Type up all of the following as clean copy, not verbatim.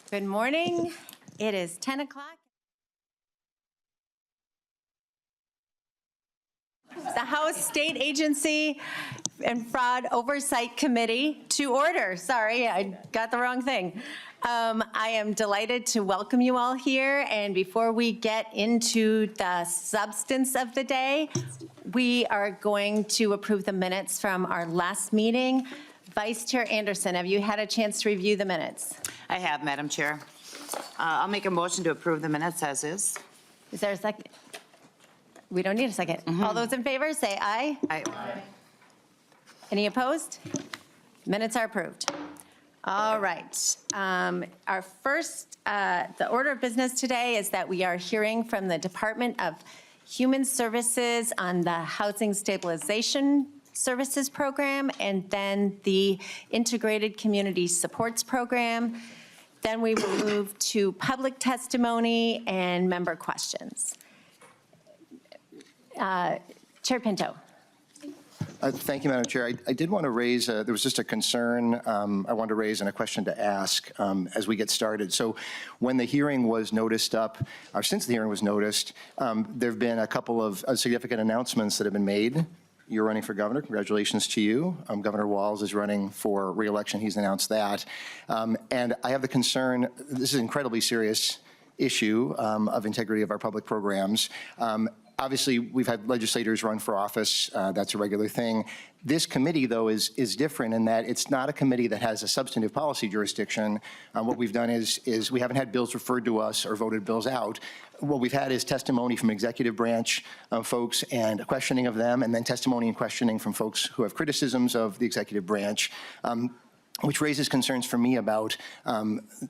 Good morning. It is 10 o'clock. The House State Agency and Fraud Oversight Committee to order. Sorry, I got the wrong thing. I am delighted to welcome you all here. And before we get into the substance of the day, we are going to approve the minutes from our last meeting. Vice Chair Anderson, have you had a chance to review the minutes? I have, Madam Chair. I'll make a motion to approve the minutes as is. Is there a second? We don't need a second. All those in favor say aye. Aye. Any opposed? Minutes are approved. All right. Our first, the order of business today is that we are hearing from the Department of Human Services on the Housing Stabilization Services Program and then the Integrated Community Supports Program. Then we will move to public testimony and member questions. Chair Pinto. Thank you, Madam Chair. I did want to raise, there was just a concern I wanted to raise and a question to ask as we get started. So when the hearing was noticed up, or since the hearing was noticed, there have been a couple of significant announcements that have been made. You're running for governor. Congratulations to you. Governor Walz is running for re-election. He's announced that. And I have the concern, this is an incredibly serious issue of integrity of our public programs. Obviously, we've had legislators run for office. That's a regular thing. This committee, though, is different in that it's not a committee that has a substantive policy jurisdiction. What we've done is we haven't had bills referred to us or voted bills out. What we've had is testimony from executive branch folks and questioning of them, and then testimony and questioning from folks who have criticisms of the executive branch. Which raises concerns for me about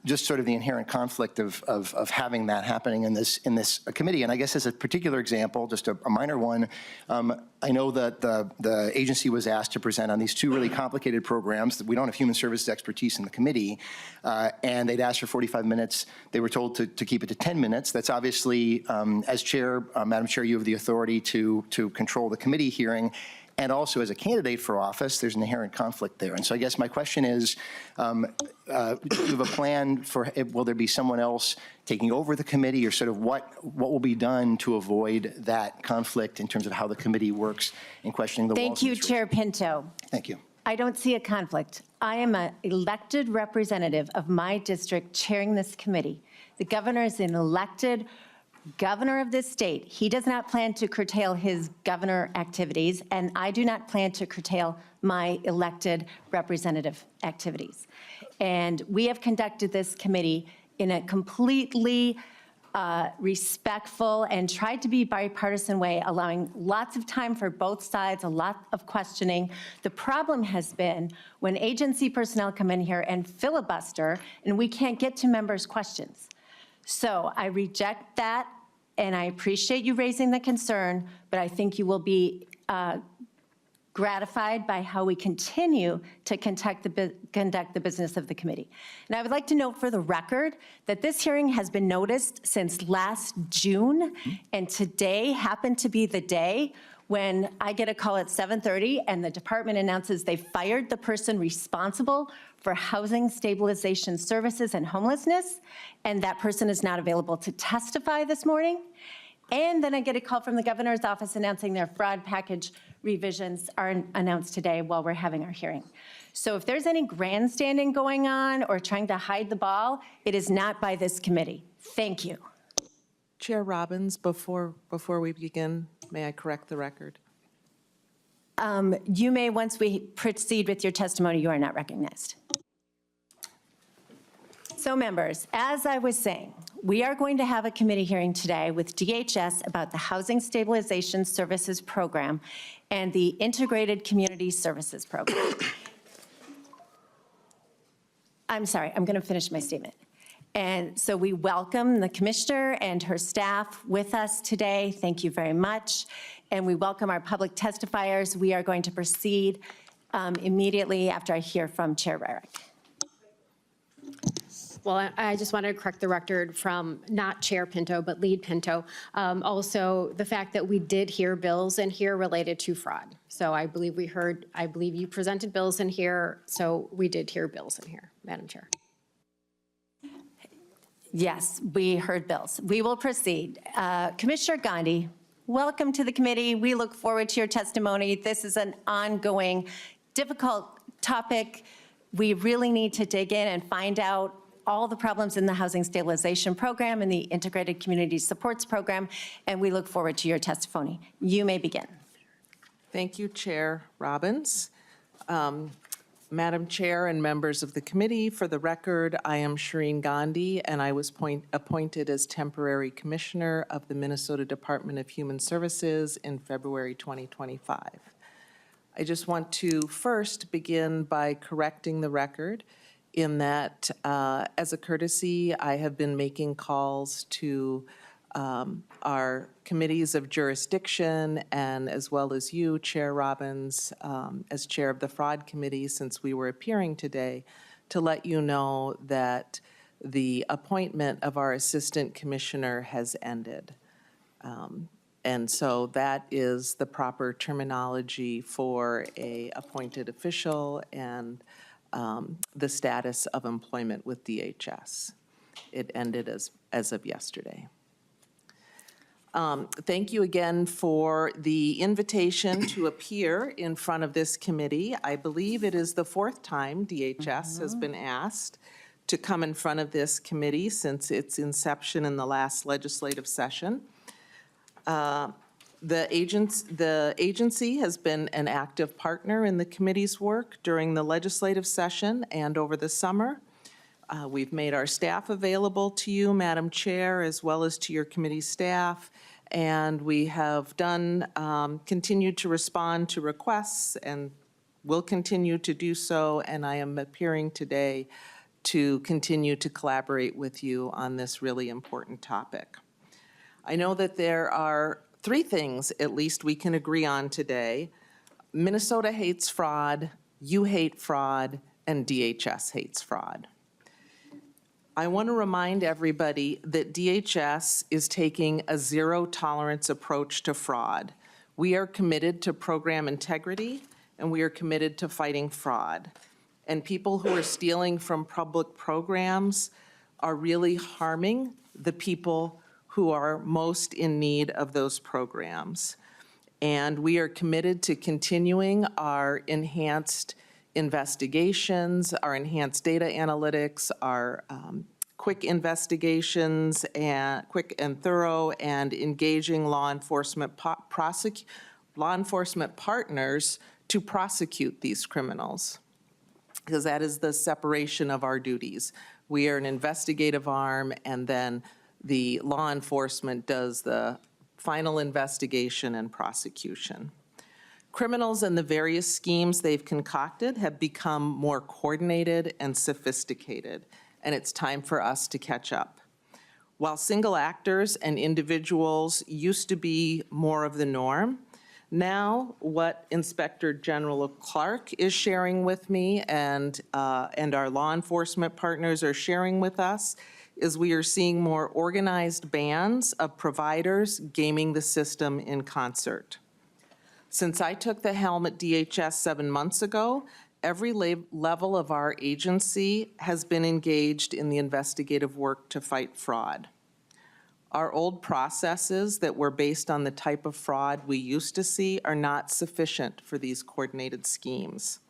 just sort of the inherent conflict of having that happening in this committee. And I guess as a particular example, just a minor one, I know that the agency was asked to present on these two really complicated programs. We don't have human services expertise in the committee, and they'd asked for 45 minutes. They were told to keep it to 10 minutes. That's obviously, as chair, Madam Chair, you have the authority to control the committee hearing. And also, as a candidate for office, there's an inherent conflict there. And so I guess my question is, do you have a plan for, will there be someone else taking over the committee, or sort of what will be done to avoid that conflict in terms of how the committee works in questioning the Walz Thank you, administration? Chair Pinto. Thank you. I don't see a conflict. I am an elected representative of my district chairing this committee. The governor is an elected governor of this state. He does not plan to curtail his governor activities, and I do not plan to curtail my elected representative activities. And we have conducted this committee in a completely respectful and tried to be bipartisan way, allowing lots of time for both sides, a lot of questioning. The problem has been when agency personnel come in here and filibuster, and we can't get to members' questions. So I reject that, and I appreciate you raising the concern, but I think you will be gratified by how we continue to conduct the business of the committee. And I would like to note for the record that this hearing has been noticed since last June, and today happened to be the day when I get a call at 7:30 and the department announces they fired the person responsible for housing stabilization services and homelessness, and that person is not available to testify this morning. And then I get a call from the governor's office announcing their fraud package revisions are announced today while we're having our hearing. So if there's any grandstanding going on or trying to hide the ball, it is not by this committee. Thank you. Chair Robbins, before we begin, may I correct the record? You may, once we proceed with your testimony, you are not recognized. So members, as I was saying, we are going to have a committee hearing today with DHS about the Housing Stabilization Services Program and the Integrated Community Services Program. I'm sorry, I'm going to finish my statement. And so we welcome the commissioner and her staff with us today. Thank you very much. And we welcome our public testifiers. We are going to proceed immediately after I hear from Chair Rarick. Well, I just wanted to correct the record from not Chair Pinto, but Lead Pinto. Also, the fact that we did hear bills in here related to fraud. So I believe you presented bills in here, so we did hear bills in here, Madam Chair. Yes, we heard bills. We will proceed. Commissioner Gandhi, welcome to the committee. We look forward to your testimony. This is an ongoing, difficult topic. We really need to dig in and find out all the problems in the Housing Stabilization Program and the Integrated Community Supports Program, and we look forward to your testimony. You may begin. Thank you, Chair Robbins. Madam Chair and members of the committee, for the record, I am Shireen Gandhi, and I was appointed as temporary commissioner of the Minnesota Department of Human Services in February 2025. I just want to first begin by correcting the record in that, as a courtesy, I have been making calls to our committees of jurisdiction and as well as you, Chair Robbins, as chair of the Fraud Committee, since we were appearing today, to let you know that the appointment of our assistant commissioner has ended. And so that is the proper terminology for a appointed official and the status of employment with DHS. It ended as of yesterday. Thank you again for the invitation to appear in front of this committee. I believe it is the fourth time DHS has been asked to come in front of this committee since its inception in the last legislative session. The agency has been an active partner in the committee's work during the legislative session and over the summer. We've made our staff available to you, Madam Chair, as well as to your committee staff, and we have continued to respond to requests and will continue to do so, and I am appearing today to continue to collaborate with you on this really important topic. I know that there are three things, at least, we can agree on today. Minnesota hates fraud, you hate fraud, and DHS hates fraud. I want to remind everybody that DHS is taking a zero-tolerance approach to fraud. We are committed to program integrity, and we are committed to fighting fraud. And people who are stealing from public programs are really harming the people who are most in need of those programs. And we are committed to continuing our enhanced investigations, our enhanced data analytics, our quick investigations, and quick and thorough, and engaging law enforcement partners to prosecute these criminals, because that is the separation of our duties. We are an investigative arm, and then the law enforcement does the final investigation and prosecution. Criminals and the various schemes they've concocted have become more coordinated and sophisticated, and it's time for us to catch up. While single actors and individuals used to be more of the norm, now what Inspector General Clark is sharing with me and our law enforcement partners are sharing with us is we are seeing more organized bands of providers gaming the system in concert. Since I took the helm at DHS 7 months ago, every level of our agency has been engaged in the investigative work to fight fraud. Our old processes that were based on the type of fraud we used to see are not sufficient for these coordinated schemes.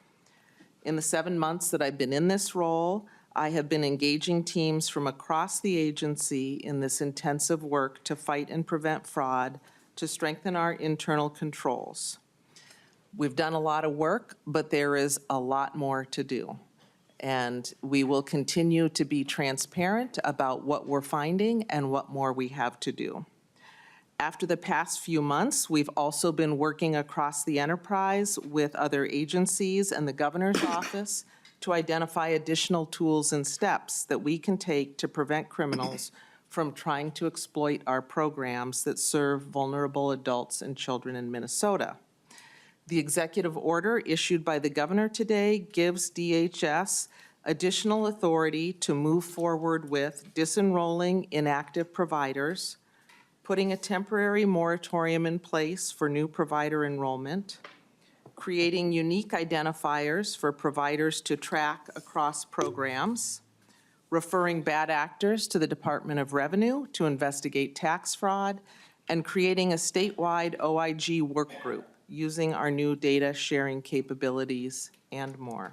In the 7 months that I've been in this role, I have been engaging teams from across the agency in this intensive work to fight and prevent fraud, to strengthen our internal controls. We've done a lot of work, but there is a lot more to do. And we will continue to be transparent about what we're finding and what more we have to do. After the past few months, we've also been working across the enterprise with other agencies and the governor's office to identify additional tools and steps that we can take to prevent criminals from trying to exploit our programs that serve vulnerable adults and children in Minnesota. The executive order issued by the governor today gives DHS additional authority to move forward with disenrolling inactive providers, putting a temporary moratorium in place for new provider enrollment, creating unique identifiers for providers to track across programs, referring bad actors to the Department of Revenue to investigate tax fraud, and creating a statewide OIG work group using our new data sharing capabilities and more.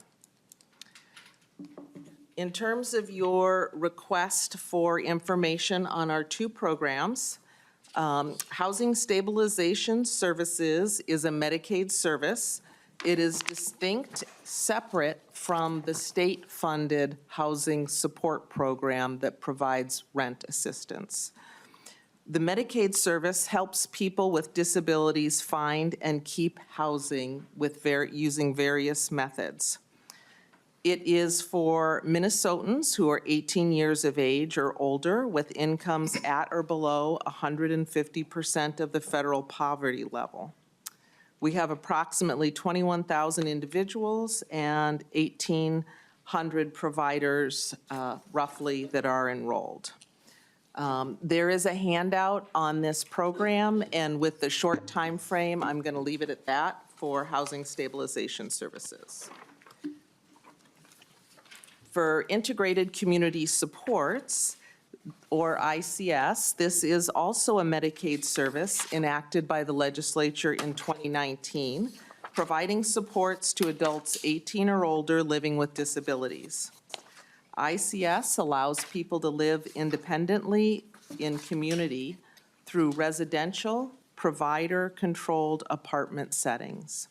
In terms of your request for information on our two programs, Housing Stabilization Services is a Medicaid service. It is distinct, separate from the state-funded housing support program that provides rent assistance. The Medicaid service helps people with disabilities find and keep housing with using various methods. It is for Minnesotans who are 18 years of age or older with incomes at or below 150% of the federal poverty level. We have approximately 21,000 individuals and 1,800 providers, roughly, that are enrolled. There is a handout on this program, and with the short time frame, I'm going to leave it at that for Housing Stabilization Services. For Integrated Community Supports, or ICS, this is also a Medicaid service enacted by the legislature in 2019, providing supports to adults 18 or older living with disabilities. ICS allows people to live independently in community through residential, provider-controlled apartment settings.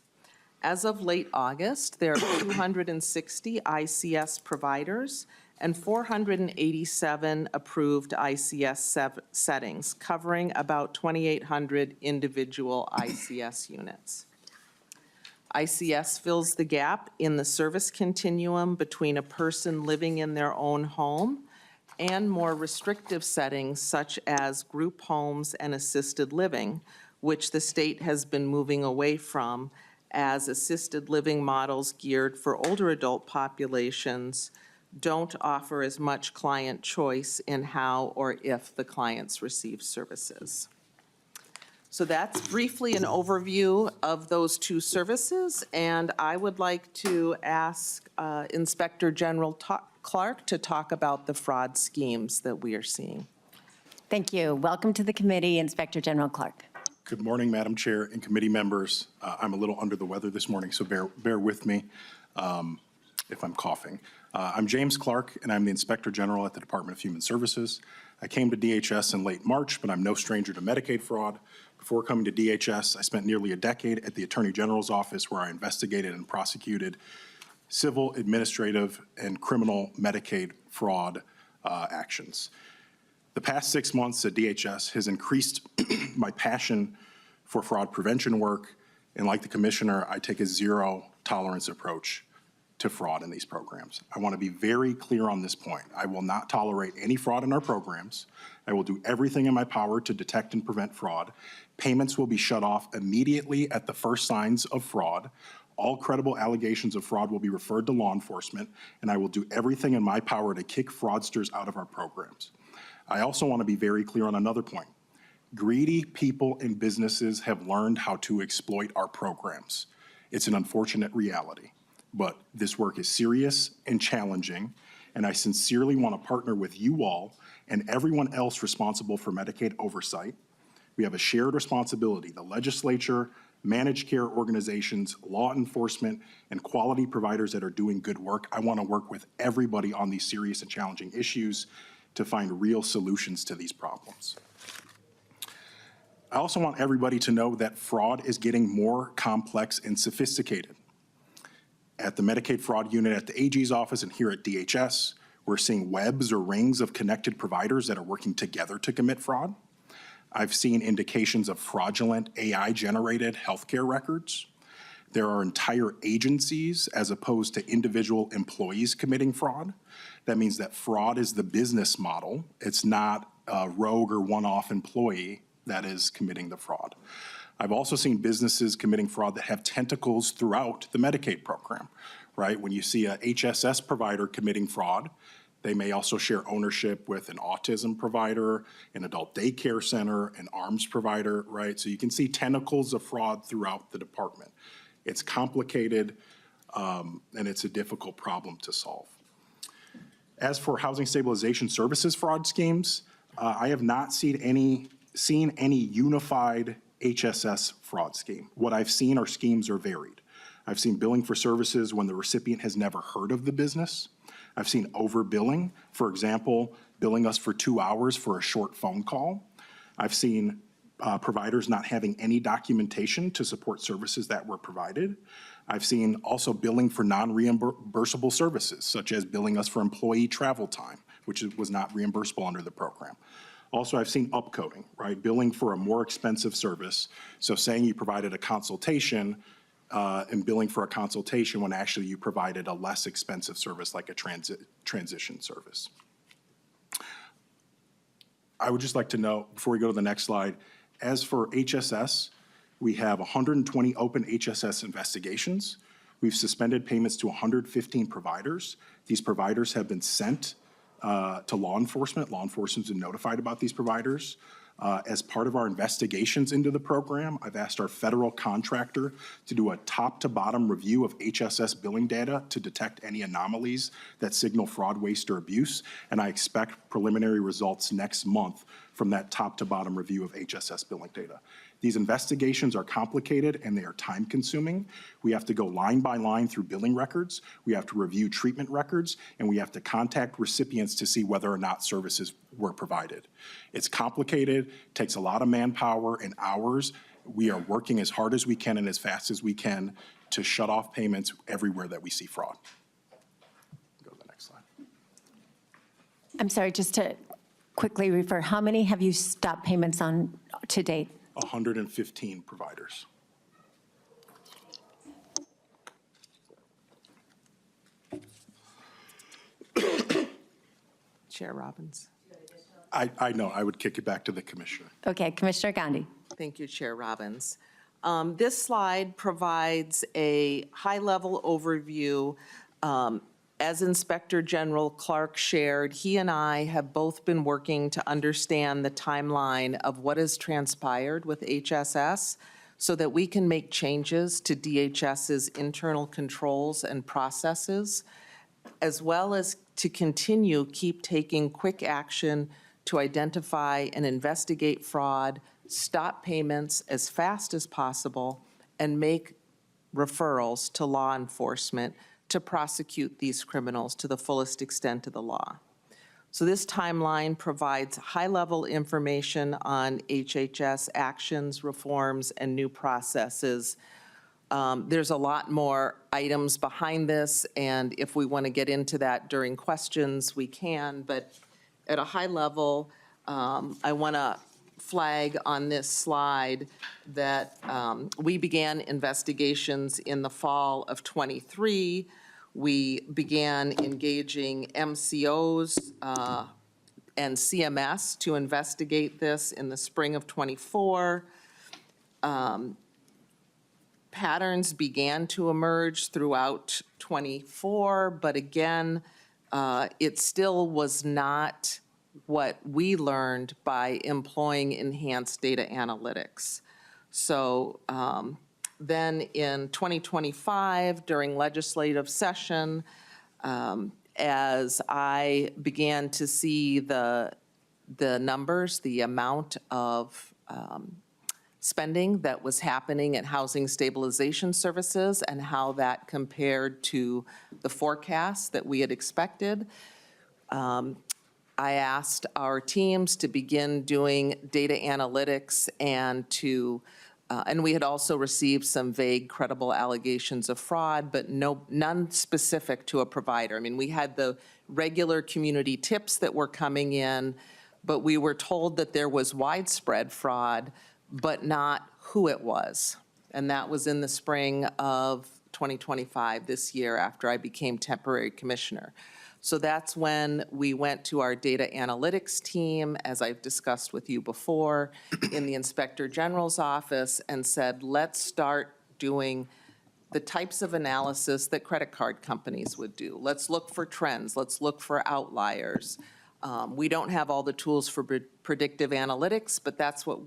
As of late August, there are 260 ICS providers and 487 approved ICS settings, covering about 2,800 individual ICS units. ICS fills the gap in the service continuum between a person living in their own home and more restrictive settings such as group homes and assisted living, which the state has been moving away from as assisted living models geared for older adult populations don't offer as much client choice in how or if the clients receive services. So that's briefly an overview of those two services, and I would like to ask Inspector General Clark to talk about the fraud schemes that we are seeing. Thank you. Welcome to the committee, Inspector General Clark. Good morning, Madam Chair and committee members. I'm a little under the weather this morning, so bear with me if I'm coughing. I'm James Clark, and I'm the Inspector General at the Department of Human Services. I came to DHS in late March, but I'm no stranger to Medicaid fraud. Before coming to DHS, I spent nearly a decade at the Attorney General's office where I investigated and prosecuted civil, administrative, and criminal Medicaid fraud actions. The past 6 months at DHS has increased my passion for fraud prevention work, and like the Commissioner, I take a zero tolerance approach to fraud in these programs. I want to be very clear on this point. I will not tolerate any fraud in our programs. I will do everything in my power to detect and prevent fraud. Payments will be shut off immediately at the first signs of fraud. All credible allegations of fraud will be referred to law enforcement, and I will do everything in my power to kick fraudsters out of our programs. I also want to be very clear on another point. Greedy people and businesses have learned how to exploit our programs. It's an unfortunate reality, but this work is serious and challenging, and I sincerely want to partner with you all and everyone else responsible for Medicaid oversight. We have a shared responsibility, the legislature, managed care organizations, law enforcement, and quality providers that are doing good work. I want to work with everybody on these serious and challenging issues to find real solutions to these problems. I also want everybody to know that fraud is getting more complex and sophisticated. At the Medicaid fraud unit at the AG's office and here at DHS, we're seeing webs or rings of connected providers that are working together to commit fraud. I've seen indications of fraudulent AI-generated healthcare records. There are entire agencies as opposed to individual employees committing fraud. That means that fraud is the business model. It's not a rogue or one-off employee that is committing the fraud. I've also seen businesses committing fraud that have tentacles throughout the Medicaid program, right? When you see a HSS provider committing fraud, they may also share ownership with an autism provider, an adult daycare center, an arms provider, right? So you can see tentacles of fraud throughout the department. It's complicated, and it's a difficult problem to solve. As for housing stabilization services fraud schemes, I have not seen any unified HSS fraud scheme. What I've seen are schemes are varied. I've seen billing for services when the recipient has never heard of the business. I've seen overbilling, for example, billing us for 2 hours for a short phone call. I've seen providers not having any documentation to support services that were provided. I've seen also billing for non-reimbursable services, such as billing us for employee travel time, which was not reimbursable under the program. Also, I've seen upcoding, right? Billing for a more expensive service. So saying you provided a consultation and billing for a consultation when actually you provided a less expensive service like a transition service. I would just like to know, before we go to the next slide, as for HSS, we have 120 open HSS investigations. We've suspended payments to 115 providers. These providers have been sent to law enforcement. Law enforcement's been notified about these providers. As part of our investigations into the program, I've asked our federal contractor to do a top-to-bottom review of HSS billing data to detect any anomalies that signal fraud, waste, or abuse, and I expect preliminary results next month from that top-to-bottom review of HSS billing data. These investigations are complicated and they are time-consuming. We have to go line by line through billing records, we have to review treatment records, and we have to contact recipients to see whether or not services were provided. It's complicated, takes a lot of manpower and hours. We are working as hard as we can and as fast as we can to shut off payments everywhere that we see fraud. Go to the next slide. I'm sorry, just to quickly refer, how many have you stopped payments on to date? 115 providers. Chair Robbins. I know, I would kick it back to the commissioner. Okay, Commissioner Gandhi. Thank you, Chair Robbins. This slide provides a high-level overview. As Inspector General Clark shared, he and I have both been working to understand the timeline of what has transpired with HSS so that we can make changes to DHS's internal controls and processes, as well as to keep taking quick action to identify and investigate fraud, stop payments as fast as possible, and make referrals to law enforcement to prosecute these criminals to the fullest extent of the law. So this timeline provides high-level information on HHS actions, reforms, and new processes. There's a lot more items behind this, and if we want to get into that during questions, we can, but at a high level, I want to flag on this slide that we began investigations in the fall of '23. We began engaging MCOs and CMS to investigate this in the spring of '24. Patterns began to emerge throughout '24, but again, it still was not what we learned by employing enhanced data analytics. So then in 2025, during legislative session, as I began to see the numbers, the amount of spending that was happening at housing stabilization services and how that compared to the forecast that we had expected, I asked our teams to begin doing data analytics and and we had also received some vague, credible allegations of fraud, but none specific to a provider. I mean, we had the regular community tips that were coming in, but we were told that there was widespread fraud, but not who it was. And that was in the spring of 2025, this year, after I became temporary commissioner. So that's when we went to our data analytics team, as I've discussed with you before, in the Inspector General's office, and said, let's start doing the types of analysis that credit card companies would do. Let's look for trends. Let's look for outliers. We don't have all the tools for predictive analytics, but that's what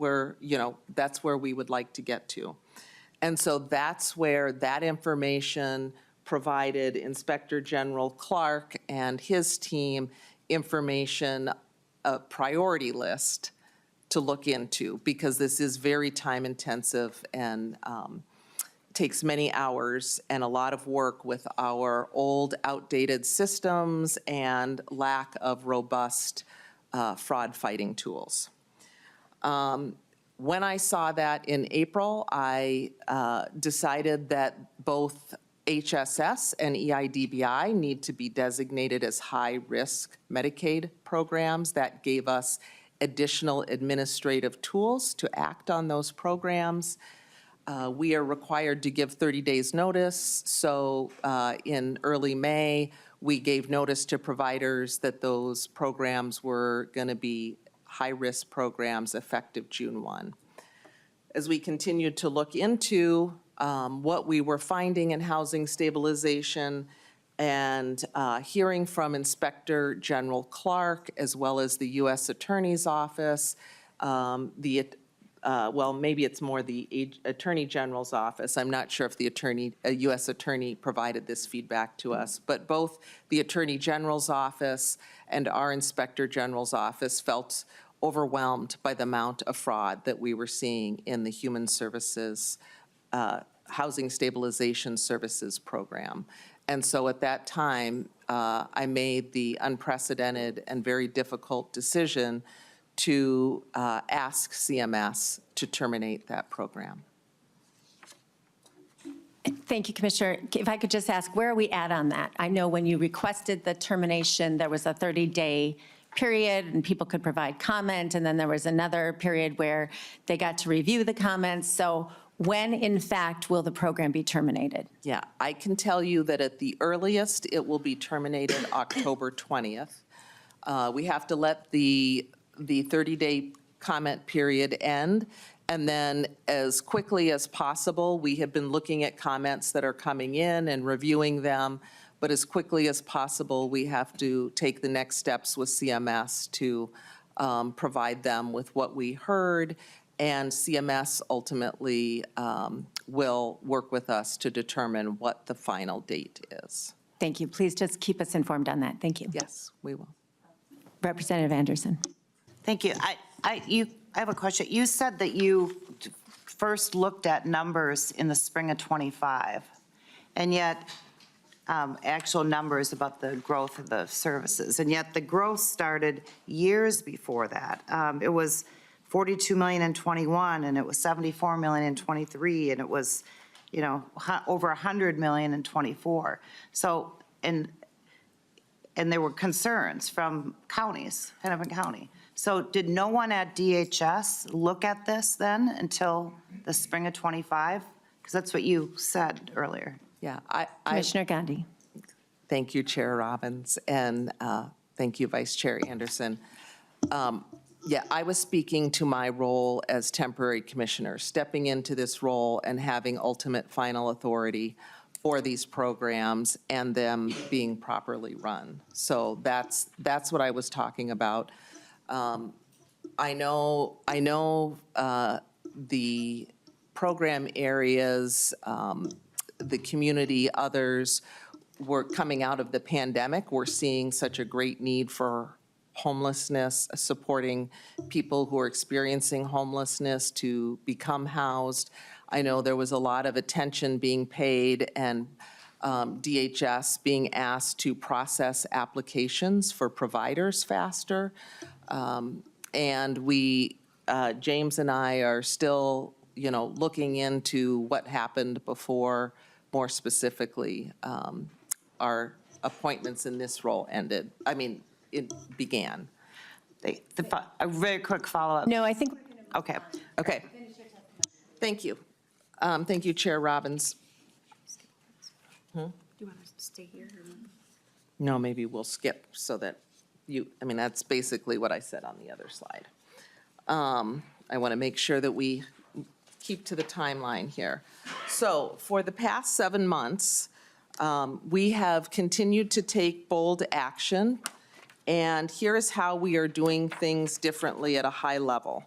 that's where we would like to get to. And so that's where that information provided Inspector General Clark and his team information, a priority list to look into, because this is very time-intensive and takes many hours and a lot of work with our old, outdated systems and lack of robust fraud-fighting tools. When I saw that in April, I decided that both HSS and EIDBI need to be designated as high-risk Medicaid programs. That gave us additional administrative tools to act on those programs. We are required to give 30 days notice, so in early May, we gave notice to providers that those programs were going to be high-risk programs effective June 1. As we continued to look into what we were finding in housing stabilization and hearing from Inspector General Clark as well as the U.S. Attorney's Office, well, maybe it's more the Attorney General's office. I'm not sure if the U.S. Attorney provided this feedback to us, but both the Attorney General's office and our Inspector General's office felt overwhelmed by the amount of fraud that we were seeing in the Human Services, Housing Stabilization Services program. And so at that time, I made the unprecedented and very difficult decision to ask CMS to terminate that program. Thank you, Commissioner. If I could just ask, where are we at on that? I know when you requested the termination, there was a 30-day period and people could provide comment, and then there was another period where they got to review the comments. So when, in fact, will the program be terminated? Yeah, I can tell you that at the earliest, it will be terminated October 20th. We have to let the 30-day comment period end, and then as quickly as possible, we have been looking at comments that are coming in and reviewing them, but as quickly as possible, we have to take the next steps with CMS to provide them with what we heard, and CMS ultimately will work with us to determine what the final date is. Thank you. Please just keep us informed on that. Thank you. Yes, we will. Representative Anderson. Thank you. I have a question. You said that you first looked at numbers in the spring of '25, and yet actual numbers about the growth of the services, and yet the growth started years before that. It was 42 million in '21, and it was 74 million in '23, and it was, you know, over 100 million in '24. So, and there were concerns from counties, Hennepin County. So did no one at DHS look at this then until the spring of '25? Because that's what you said earlier. Yeah, Commissioner Gandhi. Thank you, Chair Robbins, and thank you, Vice Chair Anderson. Yeah, I was speaking to my role as temporary commissioner, stepping into this role and having ultimate final authority for these programs and them being properly run. So that's what I was talking about. I know the program areas, the community, others were coming out of the pandemic. We're seeing such a great need for homelessness, supporting people who are experiencing homelessness to become housed. I know there was a lot of attention being paid and DHS being asked to process applications for providers faster. And we, James and I are still, you know, looking into what happened before, more specifically, our appointments in this role ended. I mean, it began. A very quick follow-up. No, I think. Okay. Okay. Thank you. Thank you, Chair Robbins. Do you want to stay here? No, maybe we'll skip so that I mean, that's basically what I said on the other slide. I want to make sure that we keep to the timeline here. So for the past 7 months, we have continued to take bold action, and here is how we are doing things differently at a high level.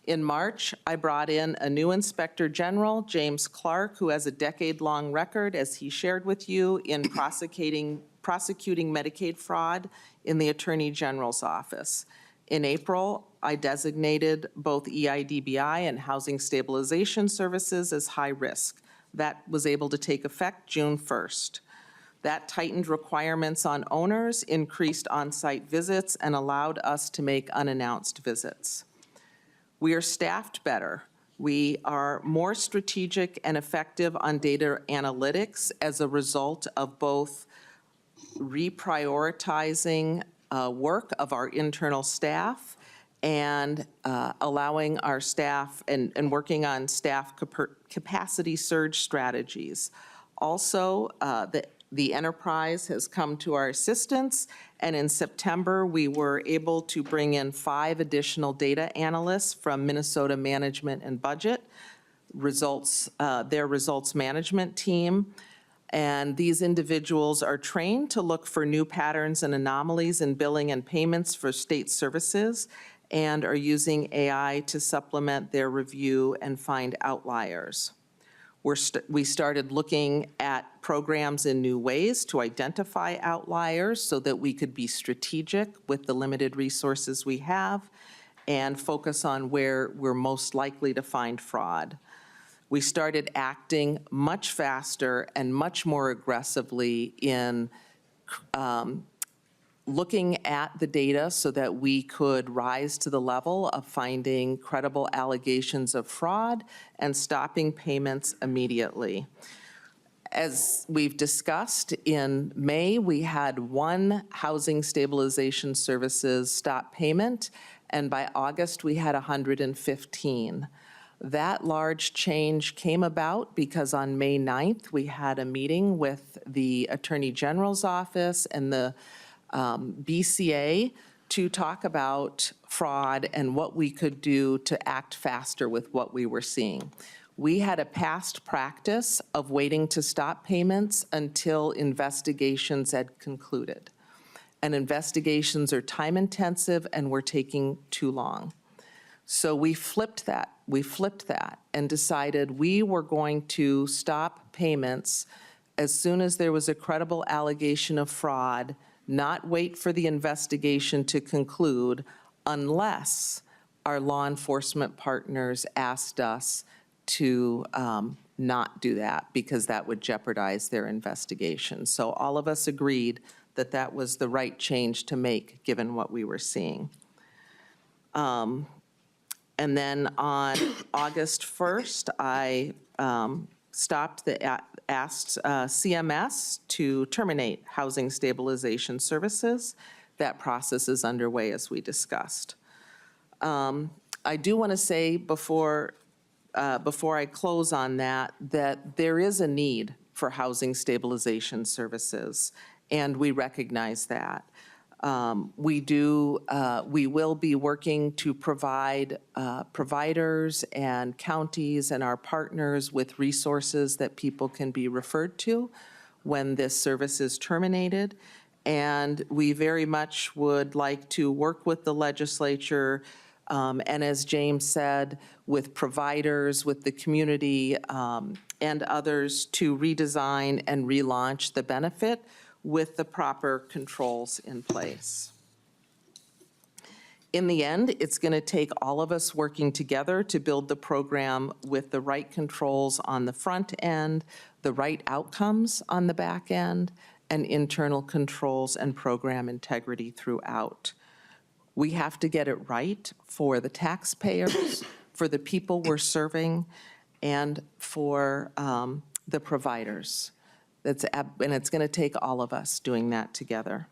In March, I brought in a new Inspector General, James Clark, who has a decade-long record, as he shared with you, in prosecuting Medicaid fraud in the Attorney General's office. In April, I designated both EIDBI and Housing Stabilization Services as high risk. That was able to take effect June 1st. That tightened requirements on owners, increased on-site visits, and allowed us to make unannounced visits. We are staffed better. We are more strategic and effective on data analytics as a result of both reprioritizing work of our internal staff and allowing our staff and working on staff capacity surge strategies. Also, the enterprise has come to our assistance, and in September, we were able to bring in 5 additional data analysts from Minnesota Management and Budget, their results management team. And these individuals are trained to look for new patterns and anomalies in billing and payments for state services and are using AI to supplement their review and find outliers. We started looking at programs in new ways to identify outliers so that we could be strategic with the limited resources we have and focus on where we're most likely to find fraud. We started acting much faster and much more aggressively in looking at the data so that we could rise to the level of finding credible allegations of fraud and stopping payments immediately. As we've discussed, in May, we had 1 Housing Stabilization Services stop payment, and by August, we had 115. That large change came about because on May 9th, we had a meeting with the Attorney General's office and the BCA to talk about fraud and what we could do to act faster with what we were seeing. We had a past practice of waiting to stop payments until investigations had concluded. And investigations are time intensive and were taking too long. So we flipped that. We flipped that and decided we were going to stop payments as soon as there was a credible allegation of fraud, not wait for the investigation to conclude unless our law enforcement partners asked us to not do that because that would jeopardize their investigation. So all of us agreed that that was the right change to make given what we were seeing. And then on August 1st, I asked CMS to terminate Housing Stabilization Services. That process is underway as we discussed. I do want to say before I close on that there is a need for Housing Stabilization Services, and we recognize that. We will be working to provide providers and counties and our partners with resources that people can be referred to when this service is terminated. And we very much would like to work with the legislature, and as James said, with providers, with the community, and others to redesign and relaunch the benefit with the proper controls in place. In the end, it's going to take all of us working together to build the program with the right controls on the front end, the right outcomes on the back end, and internal controls and program integrity throughout. We have to get it right for the taxpayers, for the people we're serving, and for the providers. And it's going to take all of us doing that together.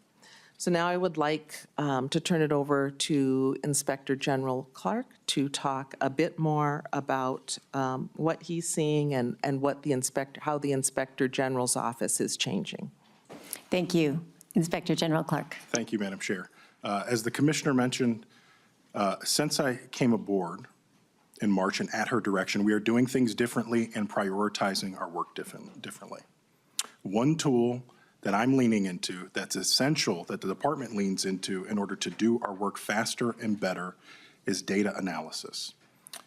So now I would like to turn it over to Inspector General Clark to talk a bit more about what he's seeing and what how the Inspector General's office is changing. Thank you. Inspector General Clark. Thank you, Madam Chair. As the Commissioner mentioned, since I came aboard in March and at her direction, we are doing things differently and prioritizing our work differently. One tool that I'm leaning into that's essential that the department leans into in order to do our work faster and better is data analysis.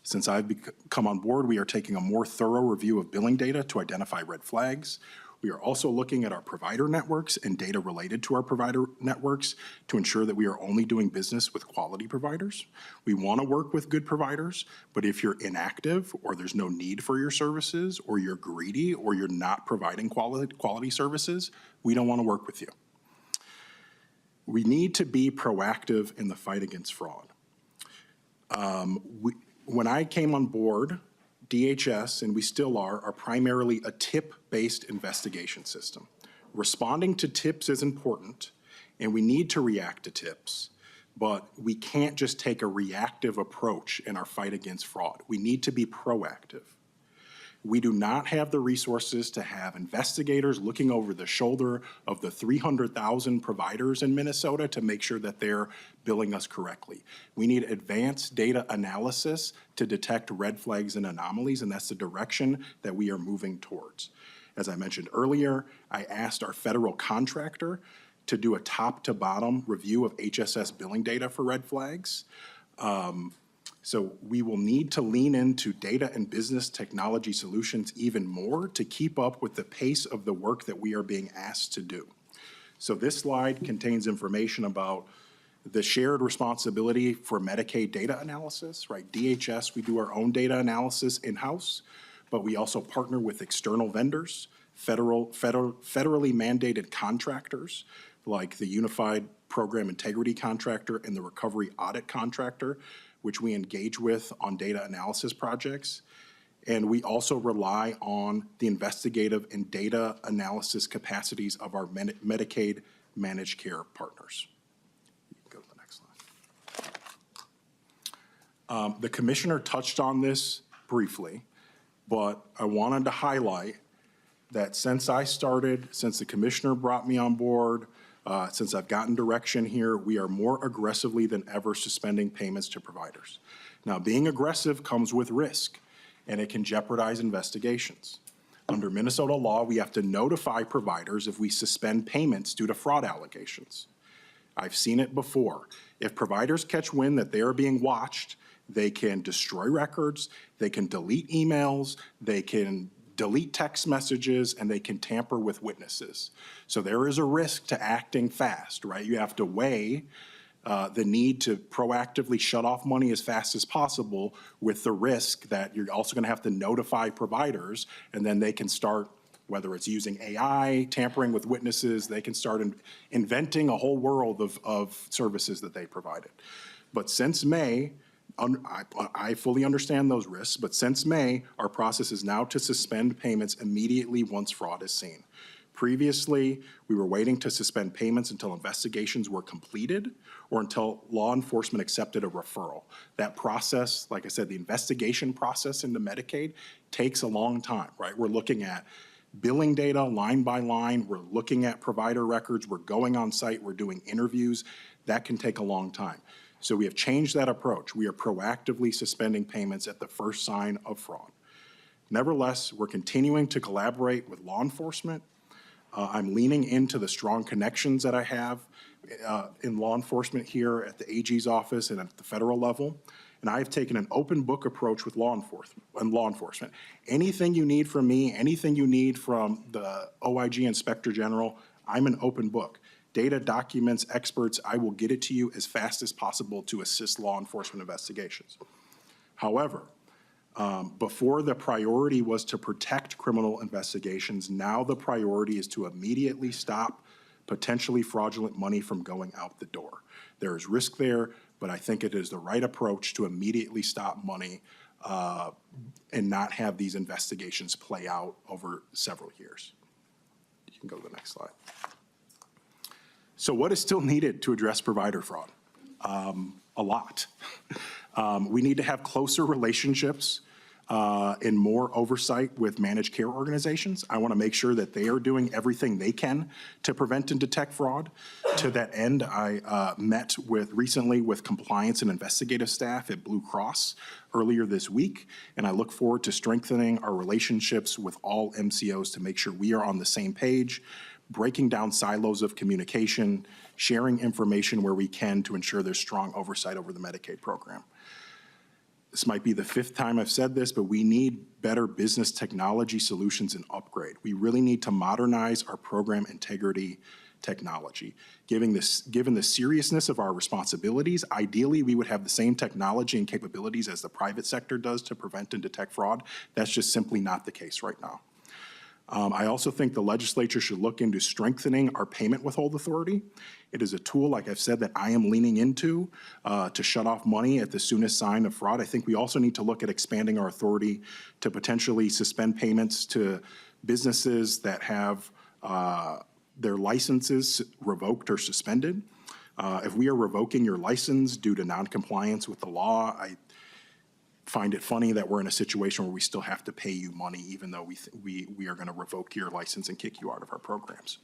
Since I've come on board, we are taking a more thorough review of billing data to identify red flags. We are also looking at our provider networks and data related to our provider networks to ensure that we are only doing business with quality providers. We want to work with good providers, but if you're inactive or there's no need for your services or you're greedy or you're not providing quality services, we don't want to work with you. We need to be proactive in the fight against fraud. When I came on board, DHS, and we still are primarily a tip-based investigation system. Responding to tips is important, and we need to react to tips, but we can't just take a reactive approach in our fight against fraud. We need to be proactive. We do not have the resources to have investigators looking over the shoulder of the 300,000 providers in Minnesota to make sure that they're billing us correctly. We need advanced data analysis to detect red flags and anomalies, and that's the direction that we are moving towards. As I mentioned earlier, I asked our federal contractor to do a top-to-bottom review of HSS billing data for red flags. So we will need to lean into data and business technology solutions even more to keep up with the pace of the work that we are being asked to do. So this slide contains information about the shared responsibility for Medicaid data analysis, right? DHS, we do our own data analysis in-house, but we also partner with external vendors, federally mandated contractors, like the Unified Program Integrity Contractor and the Recovery Audit Contractor, which we engage with on data analysis projects. And we also rely on the investigative and data analysis capacities of our Medicaid managed care partners. You can go to the next slide. The commissioner touched on this briefly, but I wanted to highlight that since the commissioner brought me on board, since I've gotten direction here, we are more aggressively than ever suspending payments to providers. Now, being aggressive comes with risk, and it can jeopardize investigations. Under Minnesota law, we have to notify providers if we suspend payments due to fraud allegations. I've seen it before. If providers catch wind that they are being watched, they can destroy records, they can delete emails, they can delete text messages, and they can tamper with witnesses. So there is a risk to acting fast, right? You have to weigh the need to proactively shut off money as fast as possible with the risk that you're also going to have to notify providers, and then they can start, whether it's using AI, tampering with witnesses, they can start inventing a whole world of services that they provided. But since May, I fully understand those risks, but since May, our process is now to suspend payments immediately once fraud is seen. Previously, we were waiting to suspend payments until investigations were completed or until law enforcement accepted a referral. That process, like I said, the investigation process into Medicaid takes a long time, right? We're looking at billing data line by line. We're looking at provider records. We're going on site. We're doing interviews. That can take a long time. So we have changed that approach. We are proactively suspending payments at the first sign of fraud. Nevertheless, we're continuing to collaborate with law enforcement. I'm leaning into the strong connections that I have in law enforcement here at the AG's office and at the federal level. And I've taken an open book approach with law enforcement. Anything you need from me, anything you need from the OIG Inspector General, I'm an open book. Data, documents, experts, I will get it to you as fast as possible to assist law enforcement investigations. However, before the priority was to protect criminal investigations, now the priority is to immediately stop potentially fraudulent money from going out the door. There is risk there, but I think it is the right approach to immediately stop money and not have these investigations play out over several years. You can go to the next slide. So what is still needed to address provider fraud? A lot. We need to have closer relationships and more oversight with managed care organizations. I want to make sure that they are doing everything they can to prevent and detect fraud. To that end, I met recently with compliance and investigative staff at Blue Cross earlier this week, and I look forward to strengthening our relationships with all MCOs to make sure we are on the same page, breaking down silos of communication, sharing information where we can to ensure there's strong oversight over the Medicaid program. This might be the fifth time I've said this, but we need better business technology solutions and upgrade. We really need to modernize our program integrity technology. Given the seriousness of our responsibilities, ideally we would have the same technology and capabilities as the private sector does to prevent and detect fraud. That's just simply not the case right now. I also think the legislature should look into strengthening our payment withhold authority. It is a tool, like I've said, that I am leaning into to shut off money at the soonest sign of fraud. I think we also need to look at expanding our authority to potentially suspend payments to businesses that have their licenses revoked or suspended. If we are revoking your license due to noncompliance with the law, I find it funny that we're in a situation where we still have to pay you money even though we are going to revoke your license and kick you out of our programs.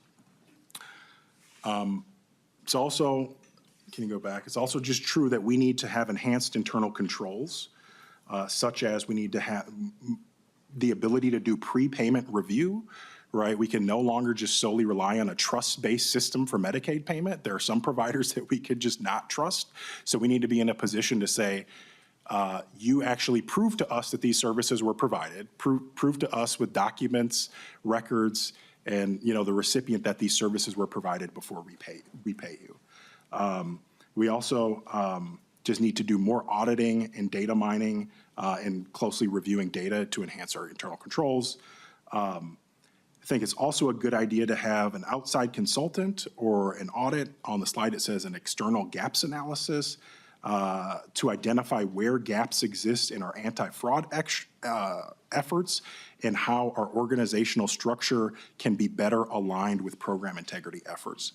It's also, can you go back? It's also just true that we need to have enhanced internal controls, such as we need to have the ability to do prepayment review, right? We can no longer just solely rely on a trust-based system for Medicaid payment. There are some providers that we could just not trust. So we need to be in a position to say, you actually prove to us that these services were provided, prove to us with documents, records, and the recipient that these services were provided before we pay you. We also just need to do more auditing and data mining and closely reviewing data to enhance our internal controls. I think it's also a good idea to have an outside consultant or an audit. On the slide it says an external gaps analysis to identify where gaps exist in our anti-fraud efforts and how our organizational structure can be better aligned with program integrity efforts.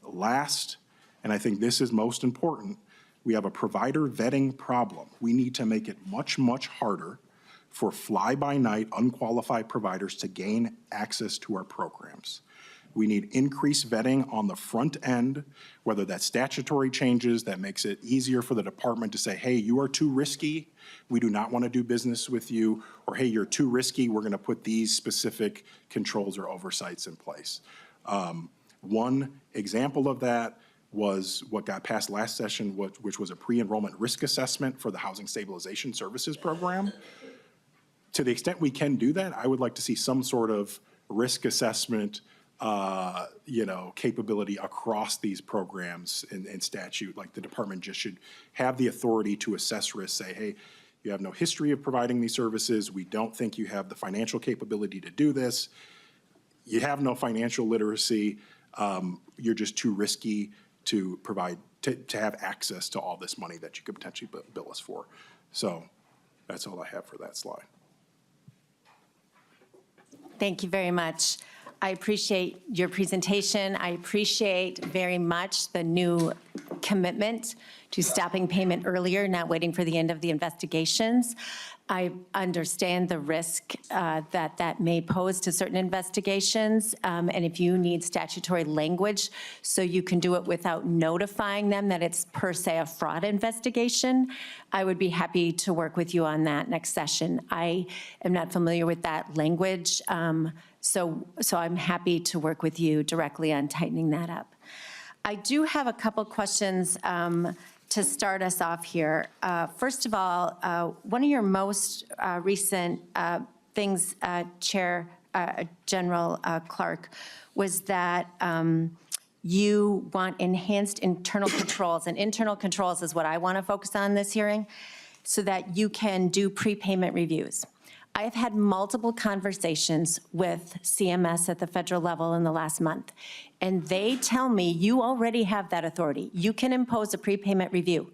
Last, and I think this is most important, we have a provider vetting problem. We need to make it much, much harder for fly-by-night unqualified providers to gain access to our programs. We need increased vetting on the front end, whether that's statutory changes that makes it easier for the department to say, hey, you are too risky, we do not want to do business with you, or hey, you're too risky, we're going to put these specific controls or oversights in place. One example of that was what got passed last session, which was a pre-enrollment risk assessment for the Housing Stabilization Services Program. To the extent we can do that, I would like to see some sort of risk assessment capability across these programs in statute. Like the department just should have the authority to assess risk, say, hey, you have no history of providing these services. We don't think you have the financial capability to do this. You have no financial literacy. You're just too risky to provide, to have access to all this money that you could potentially bill us for. So that's all I have for that slide. Thank you very much. I appreciate your presentation. I appreciate very much the new commitment to stopping payment earlier, not waiting for the end of the investigations. I understand the risk that may pose to certain investigations, and if you need statutory language so you can do it without notifying them that it's per se a fraud investigation, I would be happy to work with you on that next session. I am not familiar with that language, so I'm happy to work with you directly on tightening that up. I do have a couple questions to start us off here. First of all, one of your most recent things, Chair General Clark, was that you want enhanced internal controls, and internal controls is what I want to focus on this hearing, so that you can do prepayment reviews. I've had multiple conversations with CMS at the federal level in the last month, and they tell me you already have that authority. You can impose a prepayment review.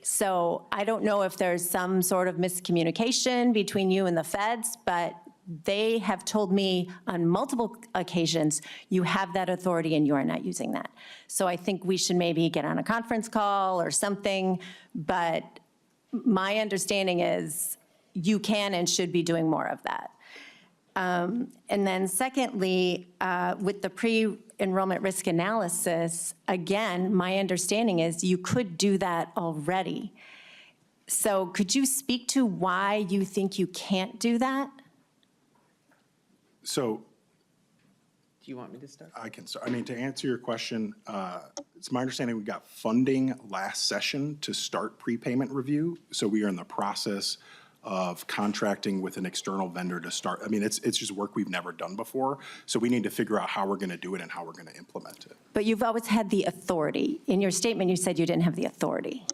So I don't know if there's some sort of miscommunication between you and the feds, but they have told me on multiple occasions you have that authority and you are not using that. So I think we should maybe get on a conference call or something, but my understanding is you can and should be doing more of that. And then secondly, with the pre-enrollment risk analysis, again, my understanding is you could do that already. So could you speak to why you think you can't do that? So Do you want me to start? I can start. I mean, to answer your question, it's my understanding we got funding last session to start prepayment review. So we are in the process of contracting with an external vendor to start. I mean, it's just work we've never done before. So we need to figure out how we're going to do it and how we're going to implement it. But you've always had the authority. In your statement, you said you didn't have the authority.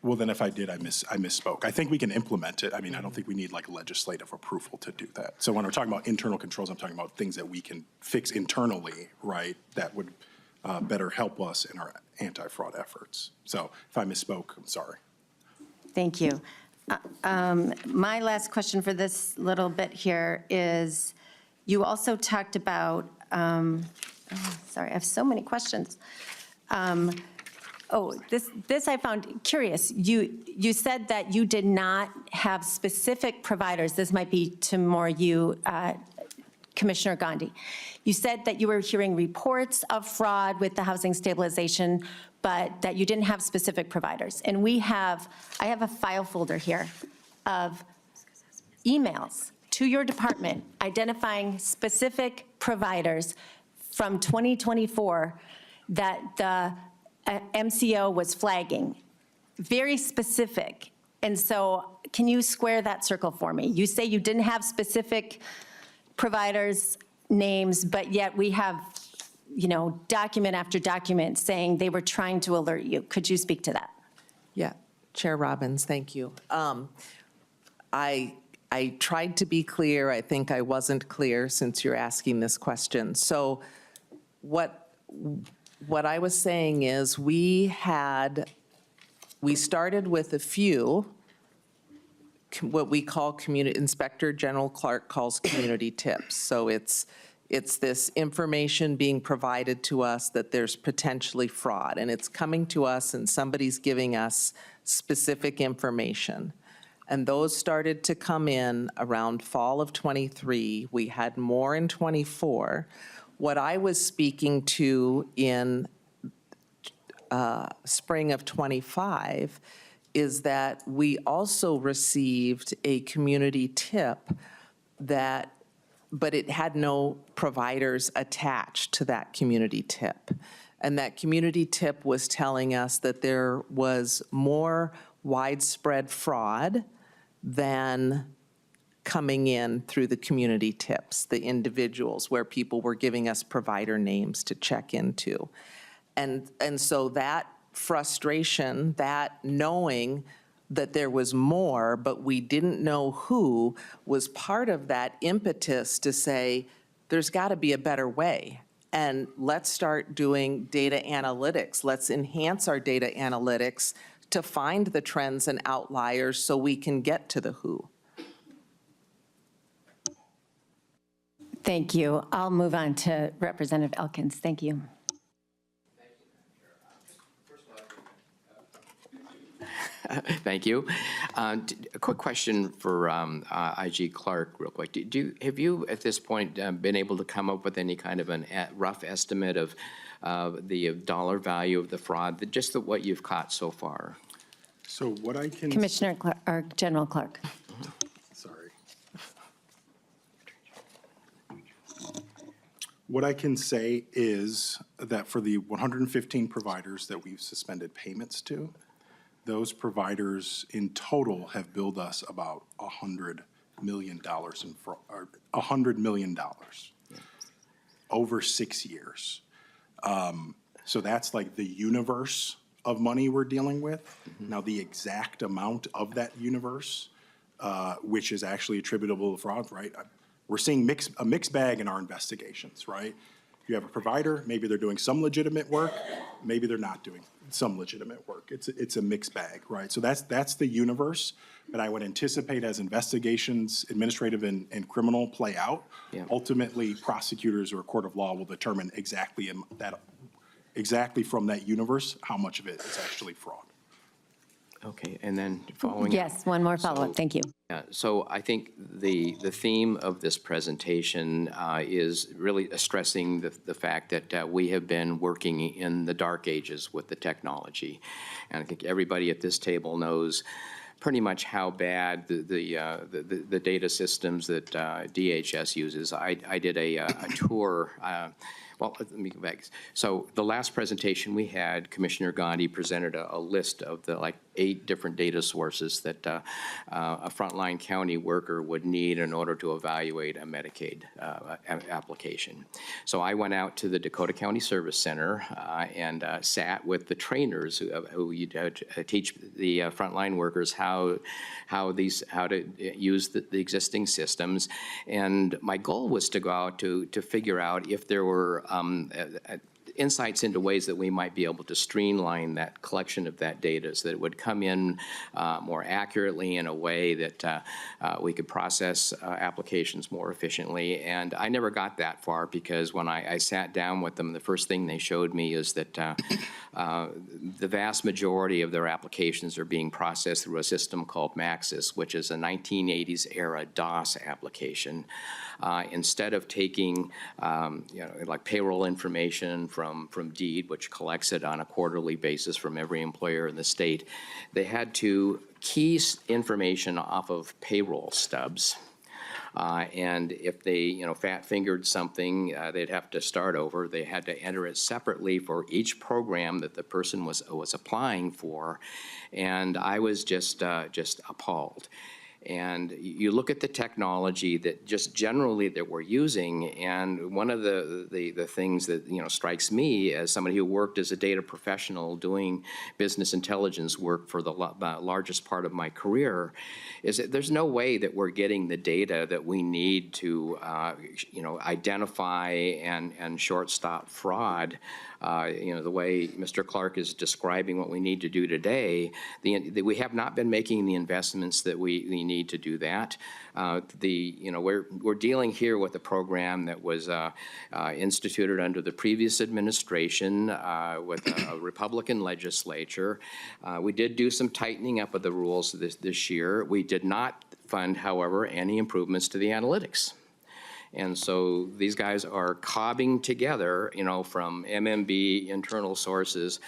Well, then if I did, I misspoke. I think we can implement it. I mean, I don't think we need like legislative approval to do that. So when we're talking about internal controls, I'm talking about things that we can fix internally, right? That would better help us in our anti-fraud efforts. So if I misspoke, I'm sorry. Thank you. My last question for this little bit here is, you also talked about, sorry, I have so many questions. This I found curious. You said that you did not have specific providers. This might be to more you, Commissioner Gandhi. You said that you were hearing reports of fraud with the housing stabilization, but that you didn't have specific providers. And I have a file folder here of emails to your department identifying specific providers from 2024 that the MCO was flagging, very specific. And so can you square that circle for me? You say you didn't have specific providers' names, but yet we have, document after document saying they were trying to alert you. Could you speak to that? Yeah, Chair Robbins, thank you. I tried to be clear. I think I wasn't clear since you're asking this question. So what I was saying is we started with a few, what we call Inspector General Clark calls community tips. So it's this information being provided to us that there's potentially fraud, and it's coming to us and somebody's giving us specific information. And those started to come in around fall of '23. We had more in '24. What I was speaking to in spring of '25 is that we also received a community tip but it had no providers attached to that community tip. And that community tip was telling us that there was more widespread fraud than coming in through the community tips, the individuals where people were giving us provider names to check into. And so that frustration, that knowing that there was more, but we didn't know who, was part of that impetus to say, there's got to be a better way. And let's start doing data analytics. Let's enhance our data analytics to find the trends and outliers so we can get to the who. Thank you. I'll move on to Representative Elkins. Thank you. Thank you. A quick question for IG Clark, real quick. Have you, at this point, been able to come up with any kind of a rough estimate of the dollar value of the fraud, just what you've caught so far? So what I can... Commissioner Clark, or General Clark. Sorry. What I can say is that for the 115 providers that we've suspended payments to, those providers in total have billed us about $100 million in fraud, or $100 million over 6 years. So that's like the universe of money we're dealing with. Mm-hmm. Now, the exact amount of that universe, which is actually attributable to fraud, right? We're seeing a mixed bag in our investigations, right? You have a provider, maybe they're doing some legitimate work, maybe they're not doing some legitimate work. It's a mixed bag, right? So that's the universe, but I would anticipate as investigations, administrative and criminal, play out, ultimately prosecutors or a court of law will determine exactly from that universe how much of it is actually fraud. Okay, and then following Yes, one more follow-up. Thank you. So I think the theme of this presentation is really stressing the fact that we have been working in the dark ages with the technology. And I think everybody at this table knows pretty much how bad the data systems that DHS uses. I did a tour. Well, let me go back. So the last presentation we had, Commissioner Gandhi presented a list of the 8 different data sources that a frontline county worker would need in order to evaluate a Medicaid application. So I went out to the Dakota County Service Center and sat with the trainers who teach the frontline workers how to use the existing systems. And my goal was to go out to figure out if there were insights into ways that we might be able to streamline that collection of that data so that it would come in more accurately in a way that we could process applications more efficiently. And I never got that far because when I sat down with them, the first thing they showed me is that the vast majority of their applications are being processed through a system called Maxis, which is a 1980s era DOS application. Instead of taking, like payroll information from Deed, which collects it on a quarterly basis from every employer in the state, they had to key information off of payroll stubs. And if they, fat-fingered something, they'd have to start over. They had to enter it separately for each program that the person was applying for, and I was just appalled. And you look at the technology that just generally that we're using, and one of the things that strikes me as somebody who worked as a data professional doing business intelligence work for the largest part of my career is that there's no way that we're getting the data that we need to identify and short-stop fraud. The way Mr. Clark is describing what we need to do today, we have not been making the investments that we need to do that. We're dealing here with a program that was instituted under the previous administration with a Republican legislature. We did do some tightening up of the rules this year. We did not fund, however, any improvements to the analytics. And so these guys are cobbing together, from MMB internal sources,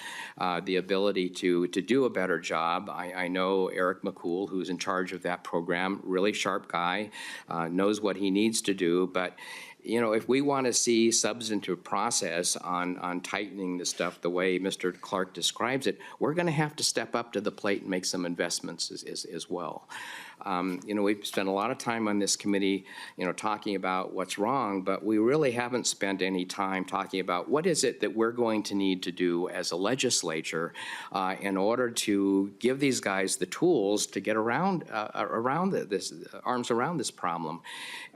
the ability to do a better job. I know Eric McCool, who's in charge of that program, really sharp guy, knows what he needs to do. But if we want to see substantive process on tightening the stuff the way Mr. Clark describes it, we're going to have to step up to the plate and make some investments as well. We've spent a lot of time on this committee, talking about what's wrong, but we really haven't spent any time talking about what is it that we're going to need to do as a legislature in order to give these guys the tools to get arms around this problem.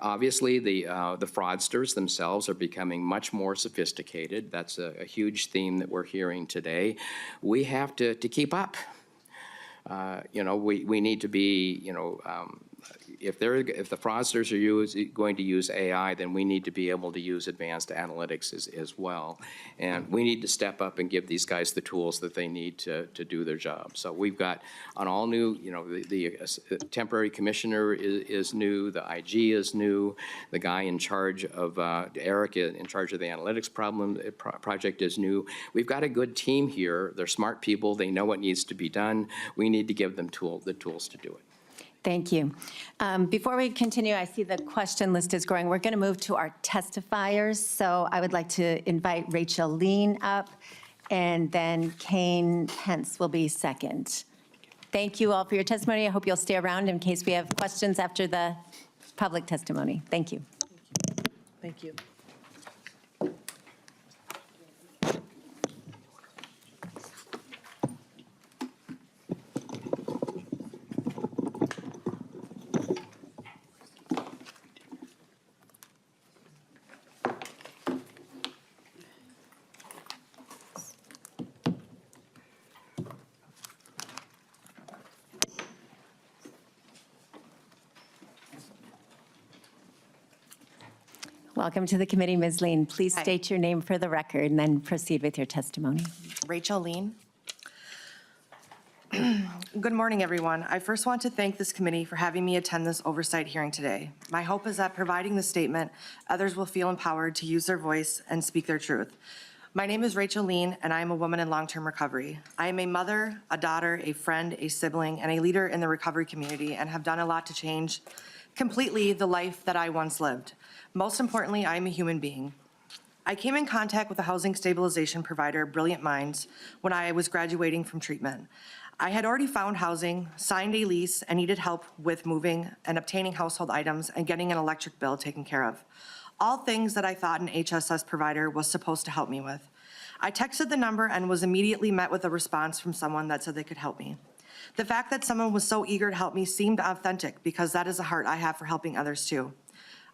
Obviously, the fraudsters themselves are becoming much more sophisticated. That's a huge theme that we're hearing today. We have to keep up. We need to be, if the fraudsters are going to use AI, then we need to be able to use advanced analytics as well. And we need to step up and give these guys the tools that they need to do their job. So we've got an all new, the temporary commissioner is new, the IG is new, the guy in charge of, Eric in charge of the analytics project is new. We've got a good team here. They're smart people. They know what needs to be done. We need to give them the tools to do it. Thank you. Before we continue, I see the question list is growing. We're going to move to our testifiers. So I would like to invite Rachel Lien up, and then Cain Pence will be second. Thank you all for your testimony. I hope you'll stay around in case we have questions after the public testimony. Thank you. Thank you. Welcome to the committee, Ms. Lien. Please Hi. state your name for the record and then proceed with your testimony. Rachel Lien. Good morning, everyone. I first want to thank this committee for having me attend this oversight hearing today. My hope is that providing this statement, others will feel empowered to use their voice and speak their truth. My name is Rachel Lien, and I am a woman in long-term recovery. I am a mother, a daughter, a friend, a sibling, and a leader in the recovery community, and have done a lot to change completely the life that I once lived. Most importantly, I am a human being. I came in contact with a housing stabilization provider, Brilliant Minds, when I was graduating from treatment. I had already found housing, signed a lease, and needed help with moving and obtaining household items and getting an electric bill taken care of. All things that I thought an HSS provider was supposed to help me with. I texted the number and was immediately met with a response from someone that said they could help me. The fact that someone was so eager to help me seemed authentic because that is a heart I have for helping others too.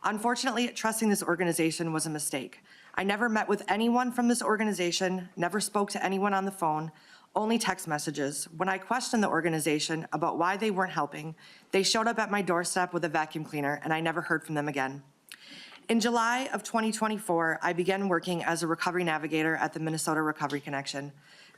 Unfortunately, trusting this organization was a mistake. I never met with anyone from this organization, never spoke to anyone on the phone, only text messages. When I questioned the organization about why they weren't helping, they showed up at my doorstep with a vacuum cleaner, and I never heard from them again. In July of 2024, I began working as a recovery navigator at the Minnesota Recovery Connection.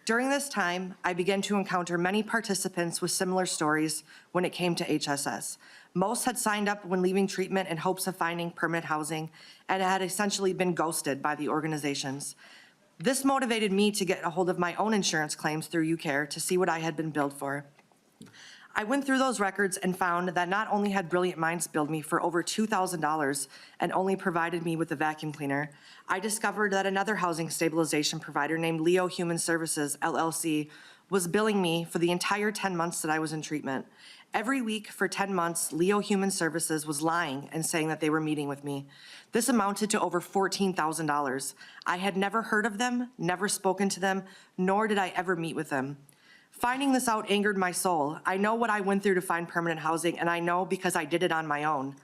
During this time, I began to encounter many participants with similar stories when it came to HSS. Most had signed up when leaving treatment in hopes of finding permanent housing and had essentially been ghosted by the organizations. This motivated me to get a hold of my own insurance claims through UCare to see what I had been billed for. I went through those records and found that not only had Brilliant Minds billed me for over $2,000 and only provided me with a vacuum cleaner, I discovered that another housing stabilization provider named Leo Human Services, LLC, was billing me for the entire 10 months that I was in treatment. Every week for 10 months, Leo Human Services was lying and saying that they were meeting with me. This amounted to over $14,000. I had never heard of them, never spoken to them, nor did I ever meet with them. Finding this out angered my soul. I know what I went through to find permanent housing, and I know because I did it on my own.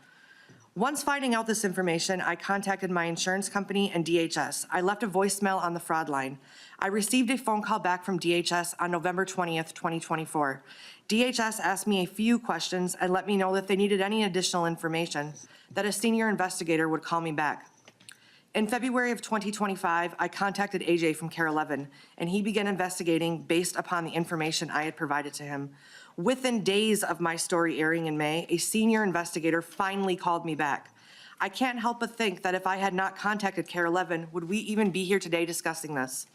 Once finding out this information, I contacted my insurance company and DHS. I left a voicemail on the fraud line. I received a phone call back from DHS on November 20th, 2024. DHS asked me a few questions and let me know that if they needed any additional information, that a senior investigator would call me back. In February of 2025, I contacted AJ from Care 11, and he began investigating based upon the information I had provided to him. Within days of my story airing in May, a senior investigator finally called me back. I can't help but think that if I had not contacted Care 11, would we even be here today discussing this?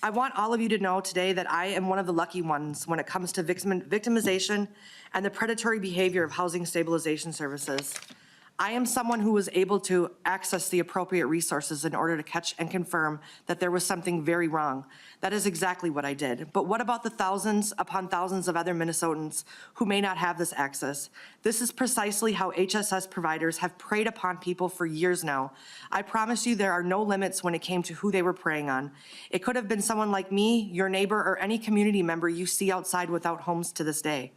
I want all of you to know today that I am one of the lucky ones when it comes to victimization and the predatory behavior of housing stabilization services. I am someone who was able to access the appropriate resources in order to catch and confirm that there was something very wrong. That is exactly what I did. But what about the thousands upon thousands of other Minnesotans who may not have this access? This is precisely how HSS providers have preyed upon people for years now. I promise you there are no limits when it came to who they were preying on. It could have been someone like me, your neighbor, or any community member you see outside without homes to this day.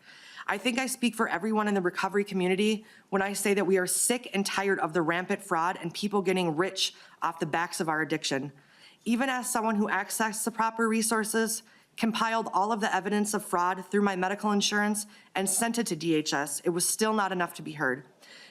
I think I speak for everyone in the recovery community when I say that we are sick and tired of the rampant fraud and people getting rich off the backs of our addiction. Even as someone who accessed the proper resources, compiled all of the evidence of fraud through my medical insurance, and sent it to DHS, it was still not enough to be heard.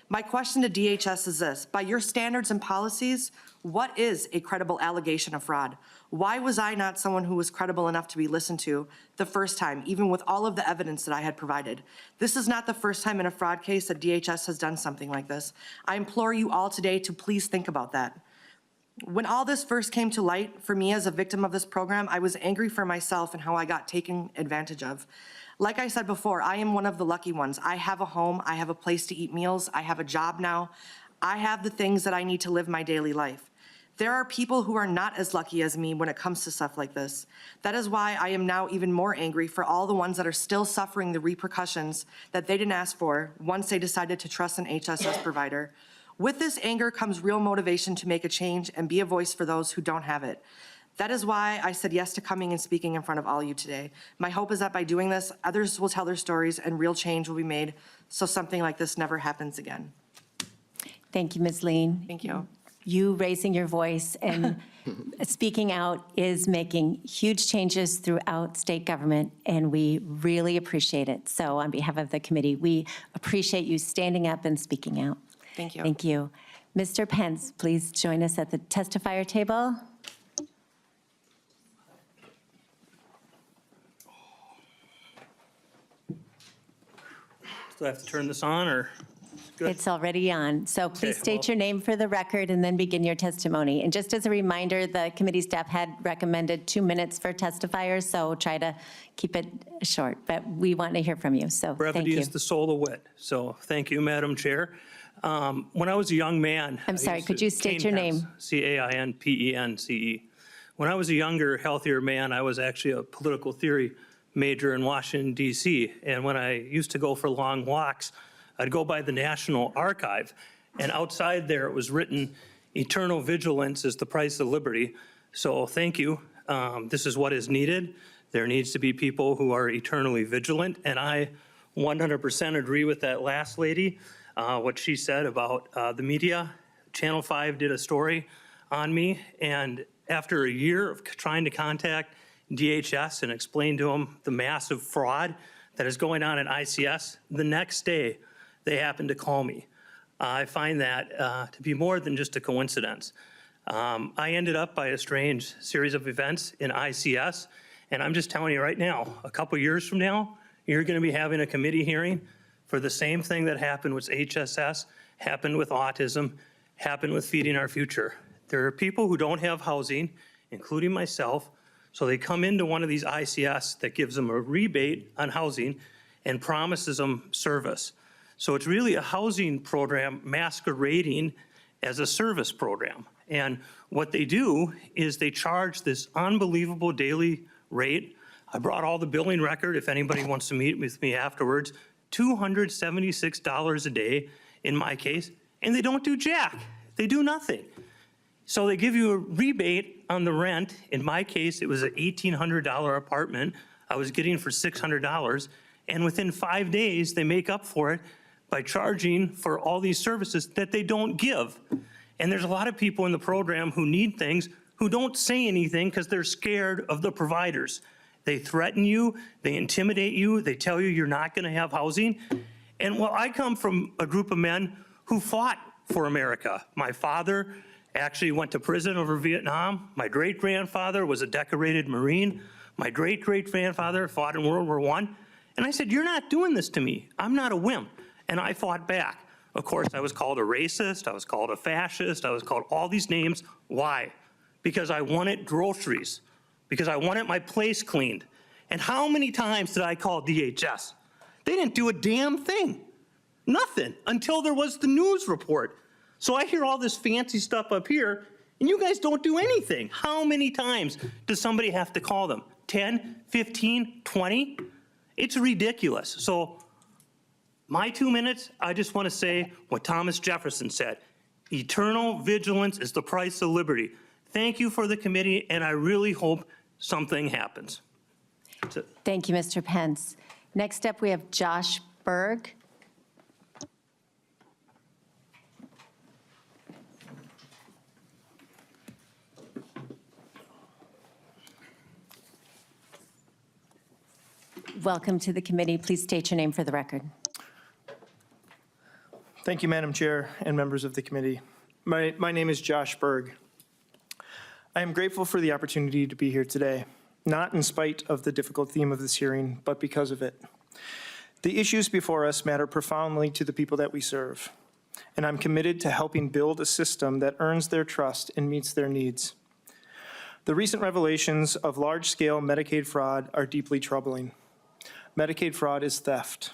My question to DHS is this: by your standards and policies, what is a credible allegation of fraud? Why was I not someone who was credible enough to be listened to the first time, even with all of the evidence that I had provided? This is not the first time in a fraud case that DHS has done something like this. I implore you all today to please think about that. When all this first came to light, for me as a victim of this program, I was angry for myself and how I got taken advantage of. Like I said before, I am one of the lucky ones. I have a home, I have a place to eat meals, I have a job now. I have the things that I need to live my daily life. There are people who are not as lucky as me when it comes to stuff like this. That is why I am now even more angry for all the ones that are still suffering the repercussions that they didn't ask for once they decided to trust an HSS provider. With this anger comes real motivation to make a change and be a voice for those who don't have it. That is why I said yes to coming and speaking in front of all you today. My hope is that by doing this, others will tell their stories and real change will be made so something like this never happens again. Thank you, Ms. Lien. Thank you. You raising your voice and speaking out is making huge changes throughout state government, and we really appreciate it. So on behalf of the committee, we appreciate you standing up and speaking out. Thank you. Thank you. Mr. Pence, please join us at the testifier table. Do I have to turn this on, or? It's already on. So please Okay, state well- your name for the record and then begin your testimony. And just as a reminder, the committee staff had recommended 2 minutes for testifiers, so try to keep it short. But we want to hear from you, so thank Brevity you. is the soul of wit. So thank you, Madam Chair. When I was a young man. I'm sorry, could you state Cain your Pence, name? Cainpence. When I was a younger, healthier man, I was actually a political theory major in Washington, D.C. And when I used to go for long walks, I'd go by the National Archive. And outside there, it was written, "Eternal vigilance is the price of liberty." So thank you. This is what is needed. There needs to be people who are eternally vigilant. And I 100% agree with that last lady, what she said about the media. Channel 5 did a story on me. And after a year of trying to contact DHS and explain to them the massive fraud that is going on in ICS, the next day they happened to call me. I find that to be more than just a coincidence. I ended up by a strange series of events in ICS, and I'm just telling you right now, a couple years from now, you're going to be having a committee hearing for the same thing that happened with HSS, happened with autism, happened with Feeding Our Future. There are people who don't have housing, including myself, so they come into one of these ICS that gives them a rebate on housing and promises them service. So it's really a housing program masquerading as a service program. And what they do is they charge this unbelievable daily rate. I brought all the billing record if anybody wants to meet with me afterwards. $276 a day in my case, and they don't do jack. They do nothing. So they give you a rebate on the rent. In my case, it was an $1,800 apartment I was getting for $600. And within 5 days, they make up for it by charging for all these services that they don't give. And there's a lot of people in the program who need things who don't say anything because they're scared of the providers. They threaten you, they intimidate you, they tell you you're not going to have housing. And well, I come from a group of men who fought for America. My father actually went to prison over Vietnam. My great-grandfather was a decorated Marine. My great-great-grandfather fought in World War I. And I said, you're not doing this to me. I'm not a wimp. And I fought back. Of course, I was called a racist. I was called a fascist. I was called all these names. Why? Because I wanted groceries. Because I wanted my place cleaned. And how many times did I call DHS? They didn't do a damn thing. Nothing, until there was the news report. So I hear all this fancy stuff up here, and you guys don't do anything. How many times does somebody have to call them? 10, 15, 20? It's ridiculous. So my 2 minutes, I just want to say what Thomas Jefferson said. Eternal vigilance is the price of liberty. Thank you for the committee, and I really hope something happens. That's it. Thank you, Mr. Pence. Next up, we have Josh Berg. Welcome to the committee. Please state your name for the record. Thank you, Madam Chair and members of the committee. My name is Josh Berg. I am grateful for the opportunity to be here today, not in spite of the difficult theme of this hearing, but because of it. The issues before us matter profoundly to the people that we serve, and I'm committed to helping build a system that earns their trust and meets their needs. The recent revelations of large-scale Medicaid fraud are deeply troubling. Medicaid fraud is theft.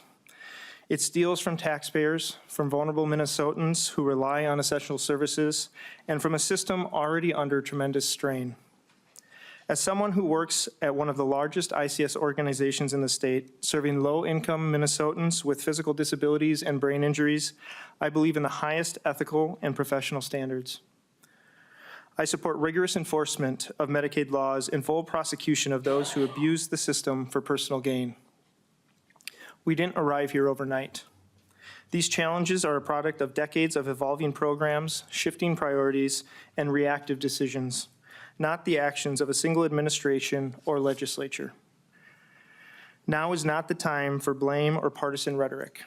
It steals from taxpayers, from vulnerable Minnesotans who rely on essential services, and from a system already under tremendous strain. As someone who works at one of the largest ICS organizations in the state, serving low-income Minnesotans with physical disabilities and brain injuries, I believe in the highest ethical and professional standards. I support rigorous enforcement of Medicaid laws and full prosecution of those who abuse the system for personal gain. We didn't arrive here overnight. These challenges are a product of decades of evolving programs, shifting priorities, and reactive decisions, not the actions of a single administration or legislature. Now is not the time for blame or partisan rhetoric.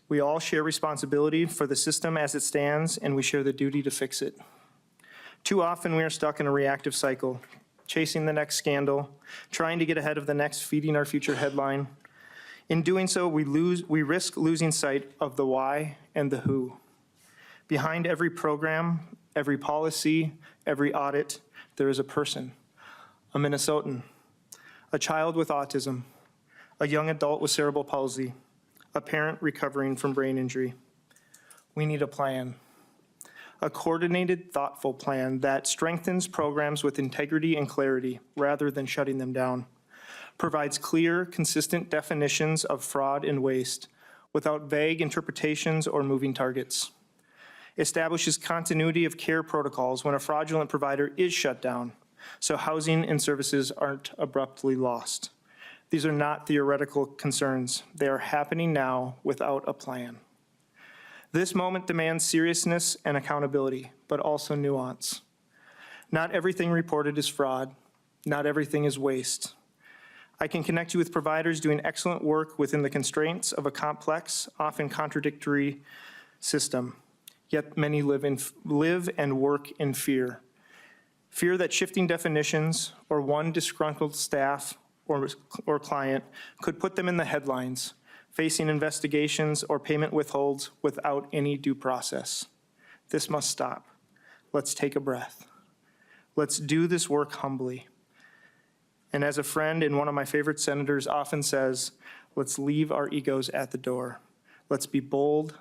We all share responsibility for the system as it stands, and we share the duty to fix it. Too often we are stuck in a reactive cycle, chasing the next scandal, trying to get ahead of the next Feeding Our Future headline, In doing so, we risk losing sight of the why and the who. Behind every program, every policy, every audit, there is a person, a Minnesotan, a child with autism, a young adult with cerebral palsy, a parent recovering from brain injury. We need a plan, a coordinated, thoughtful plan that strengthens programs with integrity and clarity rather than shutting them down, provides clear, consistent definitions of fraud and waste without vague interpretations or moving targets, establishes continuity of care protocols when a fraudulent provider is shut down, so housing and services aren't abruptly lost. These are not theoretical concerns. They are happening now without a plan. This moment demands seriousness and accountability, but also nuance. Not everything reported is fraud. Not everything is waste. I can connect you with providers doing excellent work within the constraints of a complex, often contradictory system. Yet many live and work in fear. Fear that shifting definitions or one disgruntled staff or client could put them in the headlines, facing investigations or payment withholds without any due process. This must stop. Let's take a breath. Let's do this work humbly. And as a friend and one of my favorite senators often says, let's leave our egos at the door. Let's be bold.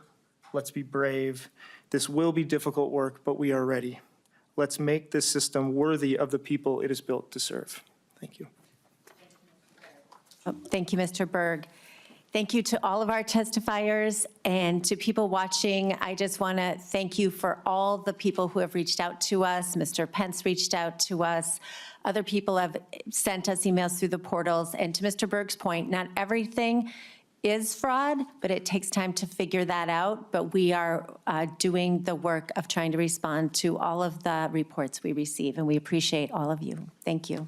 Let's be brave. This will be difficult work, but we are ready. Let's make this system worthy of the people it is built to serve. Thank you. Thank you, Mr. Berg. Thank you to all of our testifiers and to people watching. I just want to thank you for all the people who have reached out to us. Mr. Pence reached out to us. Other people have sent us emails through the portals. And to Mr. Berg's point, not everything is fraud, but it takes time to figure that out. But we are doing the work of trying to respond to all of the reports we receive, and we appreciate all of you. Thank you.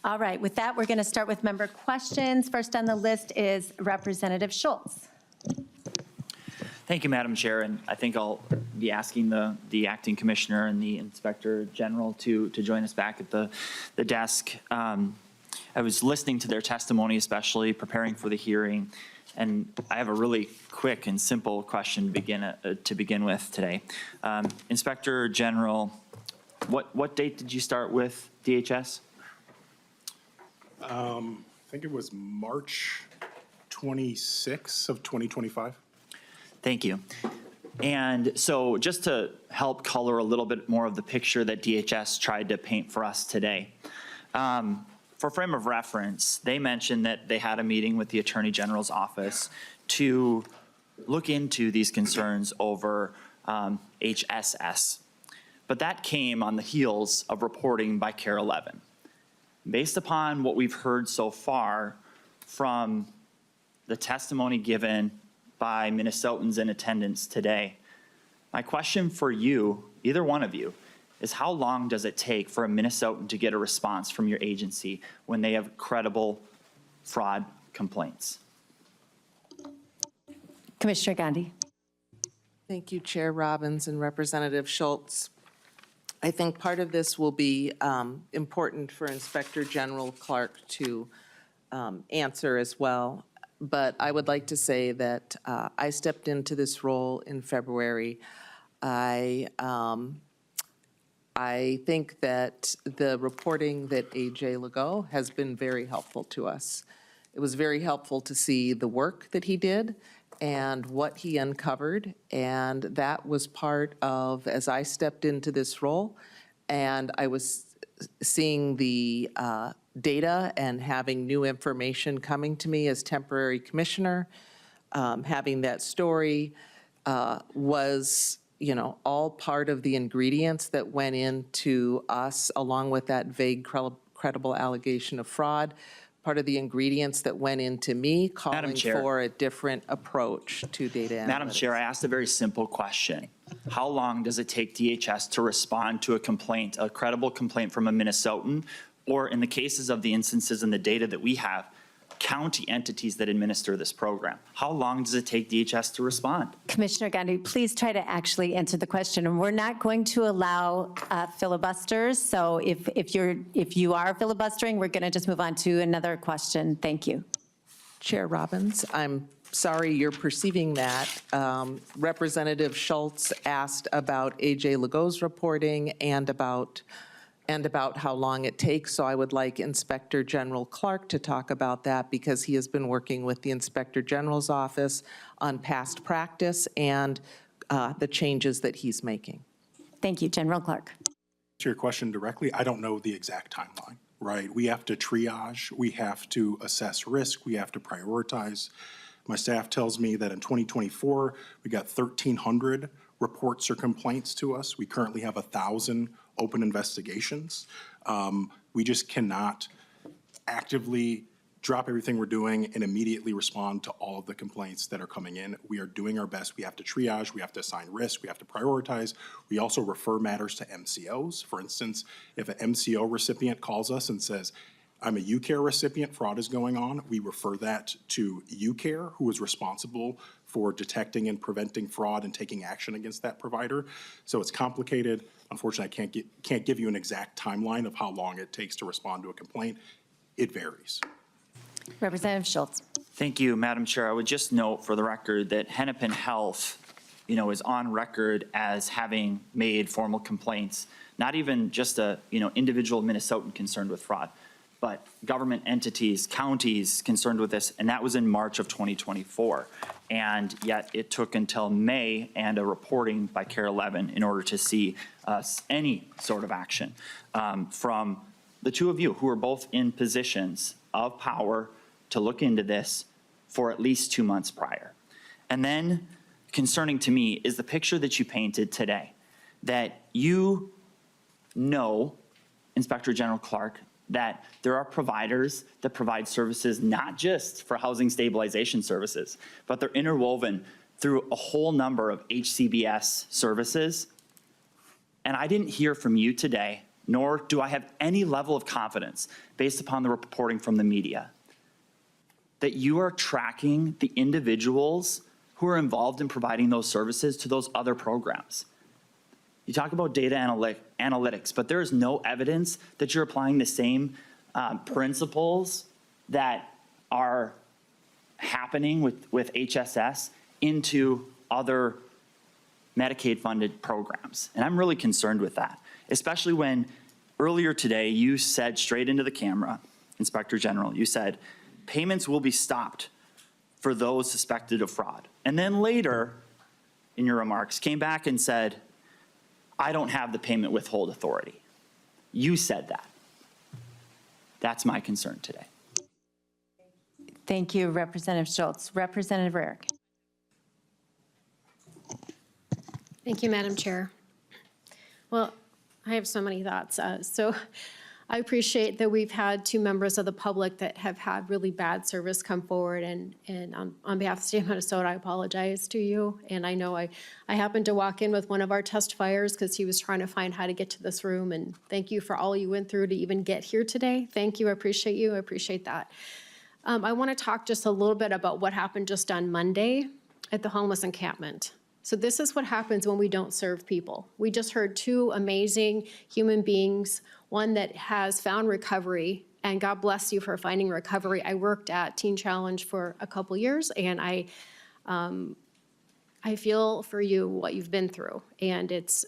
All right, with that, we're going to start with member questions. First on the list is Representative Schultz. Thank you, Madam Chair, and I think I'll be asking the acting commissioner and the inspector general to join us back at the desk. I was listening to their testimony, especially preparing for the hearing, and I have a really quick and simple question to begin with today. Inspector General, what date did you start with DHS? I think it was March 26 of 2025. Thank you. And so just to help color a little bit more of the picture that DHS tried to paint for us today, for frame of reference, they mentioned that they had a meeting with the Attorney General's office to look into these concerns over HSS. But that came on the heels of reporting by CARE 11. Based upon what we've heard so far from the testimony given by Minnesotans in attendance today, my question for you, either one of you, is how long does it take for a Minnesotan to get a response from your agency when they have credible fraud complaints? Commissioner Gandhi. Thank you, Chair Robbins and Representative Schultz. I think part of this will be important for Inspector General Clark to answer as well. But I would like to say that I stepped into this role in February. I think that the reporting that A.J. Legault has been very helpful to us. It was very helpful to see the work that he did and what he uncovered, and that was part of, as I stepped into this role, and I was seeing the data and having new information coming to me as temporary commissioner, having that story was, all part of the ingredients that went into us, along with that vague credible allegation of fraud, part of the ingredients that went into me calling for a different approach to data analytics. Madam Chair, I asked a very simple question. How long does it take DHS to respond to a complaint, a credible complaint from a Minnesotan, or in the cases of the instances in the data that we have, county entities that administer this program? How long does it take DHS to respond? Commissioner Gandhi, please try to actually answer the question. And we're not going to allow filibusters. So if you are filibustering, we're going to just move on to another question. Thank you. Chair Robbins, I'm sorry you're perceiving that. Representative Schultz asked about AJ Legault's reporting and about how long it takes. So I would like Inspector General Clark to talk about that because he has been working with the Inspector General's office on past practice and the changes that he's making. Thank you, General Clark. To your question directly, I don't know the exact timeline, right? We have to triage, we have to assess risk, we have to prioritize. My staff tells me that in 2024, we got 1,300 reports or complaints to us. We currently have 1,000 open investigations. We just cannot actively drop everything we're doing and immediately respond to all of the complaints that are coming in. We are doing our best. We have to triage, we have to assign risk, we have to prioritize. We also refer matters to MCOs. For instance, if an MCO recipient calls us and says, I'm a UCare recipient, fraud is going on, we refer that to UCare, who is responsible for detecting and preventing fraud and taking action against that provider. So it's complicated. Unfortunately, I can't give you an exact timeline of how long it takes to respond to a complaint. It varies. Representative Schultz. Thank you, Madam Chair. I would just note for the record that Hennepin Health, is on record as having made formal complaints, not even just a, individual Minnesotan concerned with fraud, but government entities, counties concerned with this, and that was in March of 2024. And yet it took until May and a reporting by CARE 11 in order to see any sort of action from the two of you who are both in positions of power to look into this for at least 2 months prior. And then concerning to me is the picture that you painted today, that you know, Inspector General Clark, that there are providers that provide services not just for housing stabilization services, but they're interwoven through a whole number of HCBS services. And I didn't hear from you today, nor do I have any level of confidence based upon the reporting from the media, that you are tracking the individuals who are involved in providing those services to those other programs. You talk about data analytics, but there is no evidence that you're applying the same principles that are happening with HSS into other Medicaid-funded programs. And I'm really concerned with that, especially when earlier today you said straight into the camera, Inspector General, you said, payments will be stopped for those suspected of fraud. And then later in your remarks came back and said, I don't have the payment withhold authority. You said that. That's my concern today. Thank you, Representative Schultz. Representative Berg. Thank you, Madam Chair. Well, I have so many thoughts. So I appreciate that we've had two members of the public that have had really bad service come forward, and on behalf of the state of Minnesota, I apologize to you. And I know I happened to walk in with one of our testifiers because he was trying to find how to get to this room, and thank you for all you went through to even get here today. Thank you, I appreciate that. I want to talk just a little bit about what happened just on Monday at the homeless encampment. So this is what happens when we don't serve people. We just heard two amazing human beings, one that has found recovery, and God bless you for finding recovery. I worked at Teen Challenge for a couple years, and I feel for you what you've been through. And it's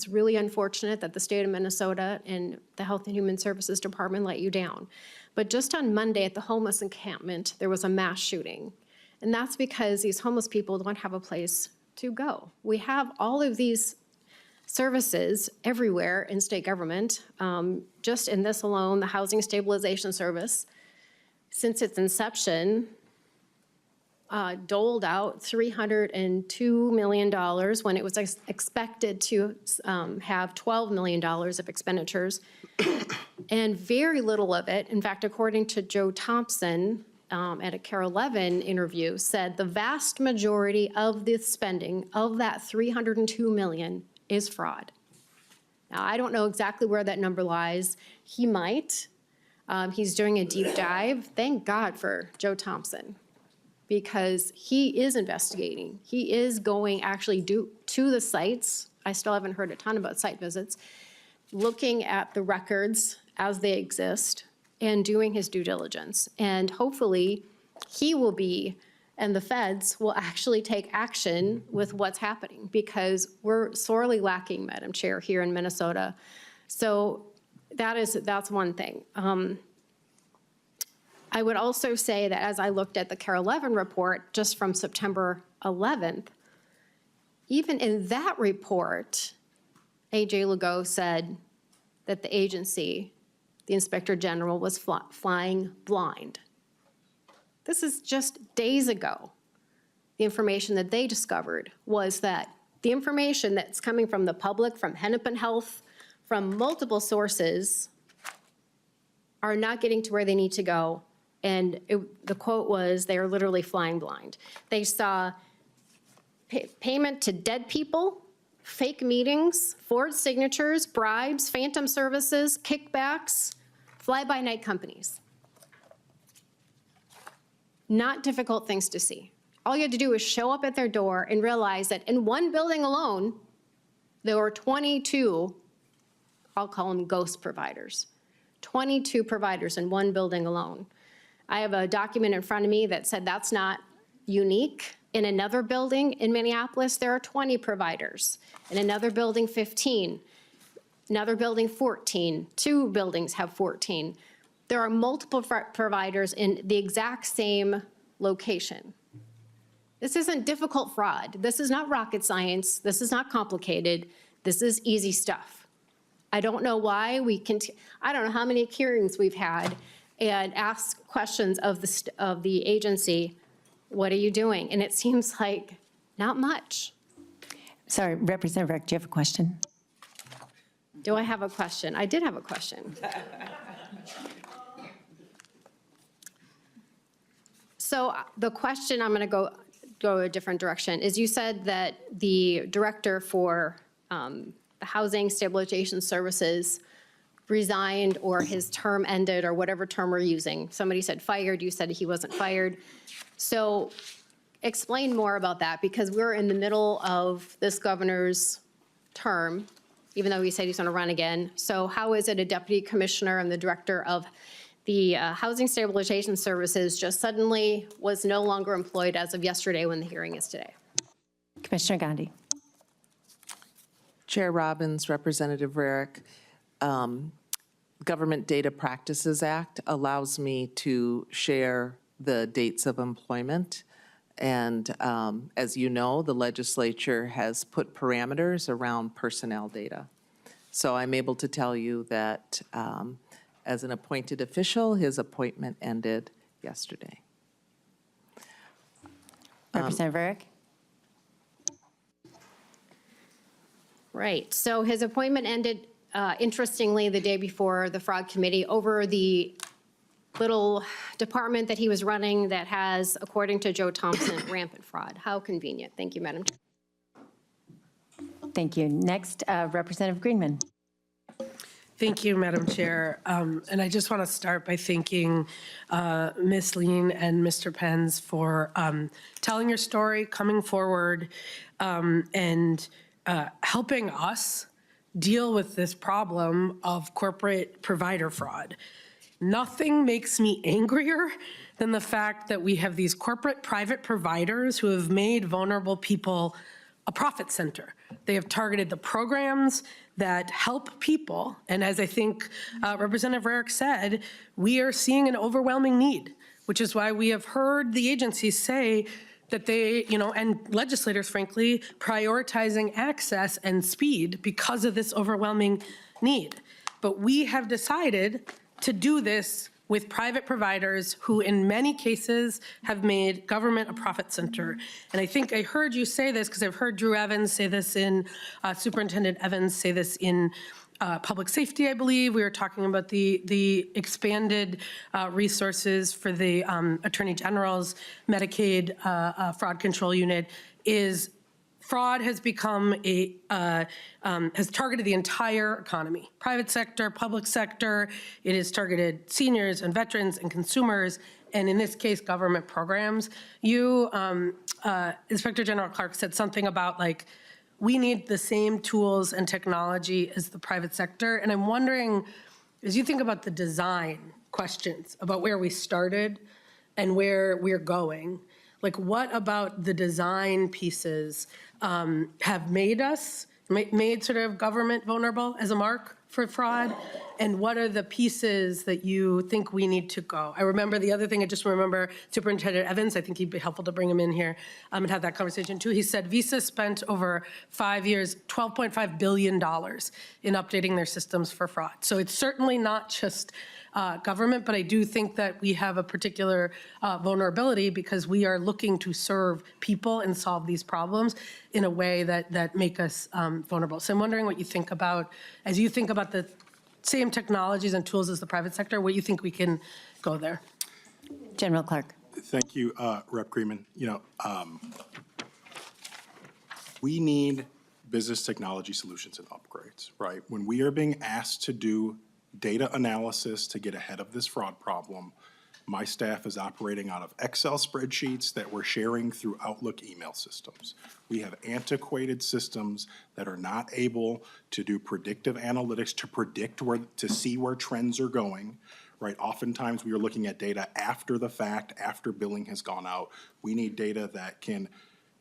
really unfortunate that the state of Minnesota and the Health and Human Services Department let you down. But just on Monday at the homeless encampment, there was a mass shooting. And that's because these homeless people don't have a place to go. We have all of these services everywhere in state government. Just in this alone, the Housing Stabilization Service, since its inception, doled out $302 million when it was expected to have $12 million of expenditures. And very little of it, in fact, according to Joe Thompson, at a CARE 11 interview, said the vast majority of the spending of that $302 million is fraud. Now, I don't know exactly where that number lies. He might. He's doing a deep dive. Thank God for Joe Thompson, because he is investigating. He is going actually to the sites. I still haven't heard a ton about site visits, looking at the records as they exist, and doing his due diligence. And hopefully, he will be, and the feds will actually take action with what's happening, because we're sorely lacking, Madam Chair, here in Minnesota. So that's one thing. I would also say that as I looked at the CARE 11 report just from September 11th, even in that report, A.J. Legault said that the agency, the Inspector General, was flying blind. This is just days ago. The information that they discovered was that the information that's coming from the public, from Hennepin Health, from multiple sources, are not getting to where they need to go. And the quote was, they are literally flying blind. They saw payment to dead people, fake meetings, forged signatures, bribes, phantom services, kickbacks, fly-by-night companies. Not difficult things to see. All you had to do was show up at their door and realize that in one building alone, there were 22, I'll call them ghost providers, 22 providers in one building alone. I have a document in front of me that said that's not unique. In another building in Minneapolis, there are 20 providers. In another building, 15. Another building, 14. 2 buildings have 14. There are multiple providers in the exact same location. This isn't difficult fraud. This is not rocket science. This is not complicated. This is easy stuff. I don't know why I don't know how many hearings we've had and asked questions of the agency, what are you doing? And it seems like not much. Sorry, Representative Berg, do you have a question? Do I have a question? I did have a question. So the question, I'm going to go a different direction, is you said that the director for the Housing Stabilization Services resigned, or his term ended, or whatever term we're using. Somebody said fired, you said he wasn't fired. So explain more about that, because we're in the middle of this governor's term, even though he said he's going to run again. So how is it a deputy commissioner and the director of the Housing Stabilization Services just suddenly was no longer employed as of yesterday when the hearing is today? Commissioner Gandhi. Chair Robbins, Representative Rarick, Government Data Practices Act allows me to share the dates of employment. And as you know, the legislature has put parameters around personnel data. So I'm able to tell you that as an appointed official, his appointment ended yesterday. Representative Berg. Right, so his appointment ended, interestingly, the day before the fraud committee over the little department that he was running that has, according to Joe Thompson, rampant fraud. How convenient. Thank you, Madam Chair. Thank you. Next, Representative Greenman. Thank you, Madam Chair. And I just want to start by thanking Ms. Lien and Mr. Pence for telling your story, coming forward, and helping us deal with this problem of corporate provider fraud. Nothing makes me angrier than the fact that we have these corporate private providers who have made vulnerable people a profit center. They have targeted the programs that help people. And as I think Representative Rarick said, we are seeing an overwhelming need, which is why we have heard the agencies say that they, and legislators, frankly, prioritizing access and speed because of this overwhelming need. But we have decided to do this with private providers who in many cases have made government a profit center. And I think I heard you say this because I've heard Drew Evans say this in, Superintendent Evans say this in public safety, I believe. We were talking about the expanded resources for the Attorney General's Medicaid fraud control unit. Fraud has become has targeted the entire economy, private sector, public sector. It has targeted seniors and veterans and consumers, and in this case, government programs. You, Inspector General Clark, said something about we need the same tools and technology as the private sector. And I'm wondering, as you think about the design questions about where we started and where we're going, like what about the design pieces have made sort of government vulnerable as a mark for fraud? And what are the pieces that you think we need to go? I remember the other thing, I just remember Superintendent Evans, I think he'd be helpful to bring him in here and have that conversation too. He said Visa spent over 5 years, $12.5 billion in updating their systems for fraud. So it's certainly not just government, but I do think that we have a particular vulnerability because we are looking to serve people and solve these problems in a way that make us vulnerable. So I'm wondering what you think about, as you think about the same technologies and tools as the private sector, what you think we can go there. General Clark. Thank you, Rep. Greenman. We need business technology solutions and upgrades, right? When we are being asked to do data analysis to get ahead of this fraud problem, my staff is operating out of Excel spreadsheets that we're sharing through Outlook email systems. We have antiquated systems that are not able to do predictive analytics to predict to see where trends are going, right? Oftentimes we are looking at data after the fact, after billing has gone out. We need data that can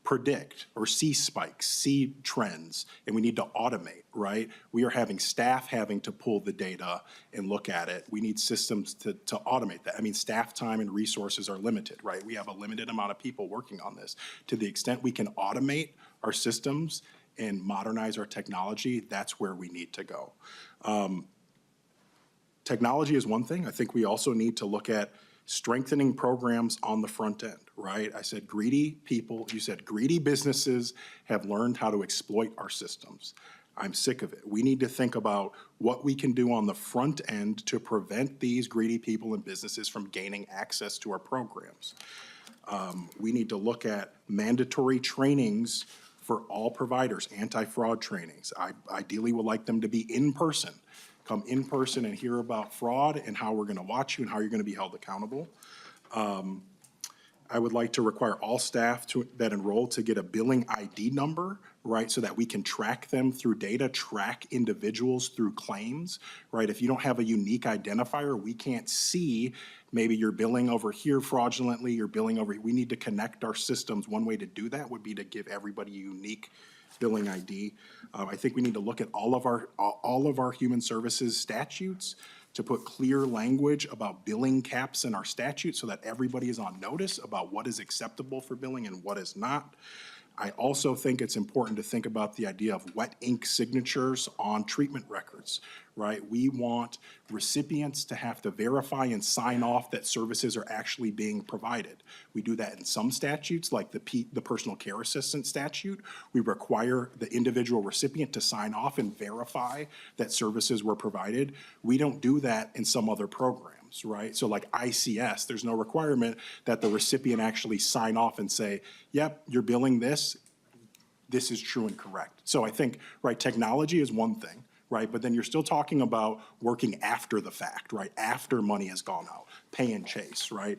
predict or see spikes, see trends, and we need to automate, right? We are having staff having to pull the data and look at it. We need systems to automate that. I mean, staff time and resources are limited, right? We have a limited amount of people working on this. To the extent we can automate our systems and modernize our technology, that's where we need to go. Technology is one thing. I think we also need to look at strengthening programs on the front end, right? I said greedy people, you said greedy businesses have learned how to exploit our systems. I'm sick of it. We need to think about what we can do on the front end to prevent these greedy people and businesses from gaining access to our programs. We need to look at mandatory trainings for all providers, anti-fraud trainings. I ideally would like them to be in person. Come in person and hear about fraud and how we're going to watch you and how you're going to be held accountable. I would like to require all staff that enroll to get a billing ID number, right, so that we can track them through data, track individuals through claims, right? If you don't have a unique identifier, we can't see maybe you're billing over here fraudulently, you're billing over here. We need to connect our systems. One way to do that would be to give everybody a unique billing ID. I think we need to look at all of our human services statutes to put clear language about billing caps in our statute so that everybody is on notice about what is acceptable for billing and what is not. I also think it's important to think about the idea of wet ink signatures on treatment records, right? We want recipients to have to verify and sign off that services are actually being provided. We do that in some statutes, like the personal care assistant statute. We require the individual recipient to sign off and verify that services were provided. We don't do that in some other programs. Right? So like ICS, there's no requirement that the recipient actually sign off and say, yep, you're billing this is true and correct. So I think, right, technology is one thing, right? But then you're still talking about working after the fact, right? After money has gone out, pay and chase, right?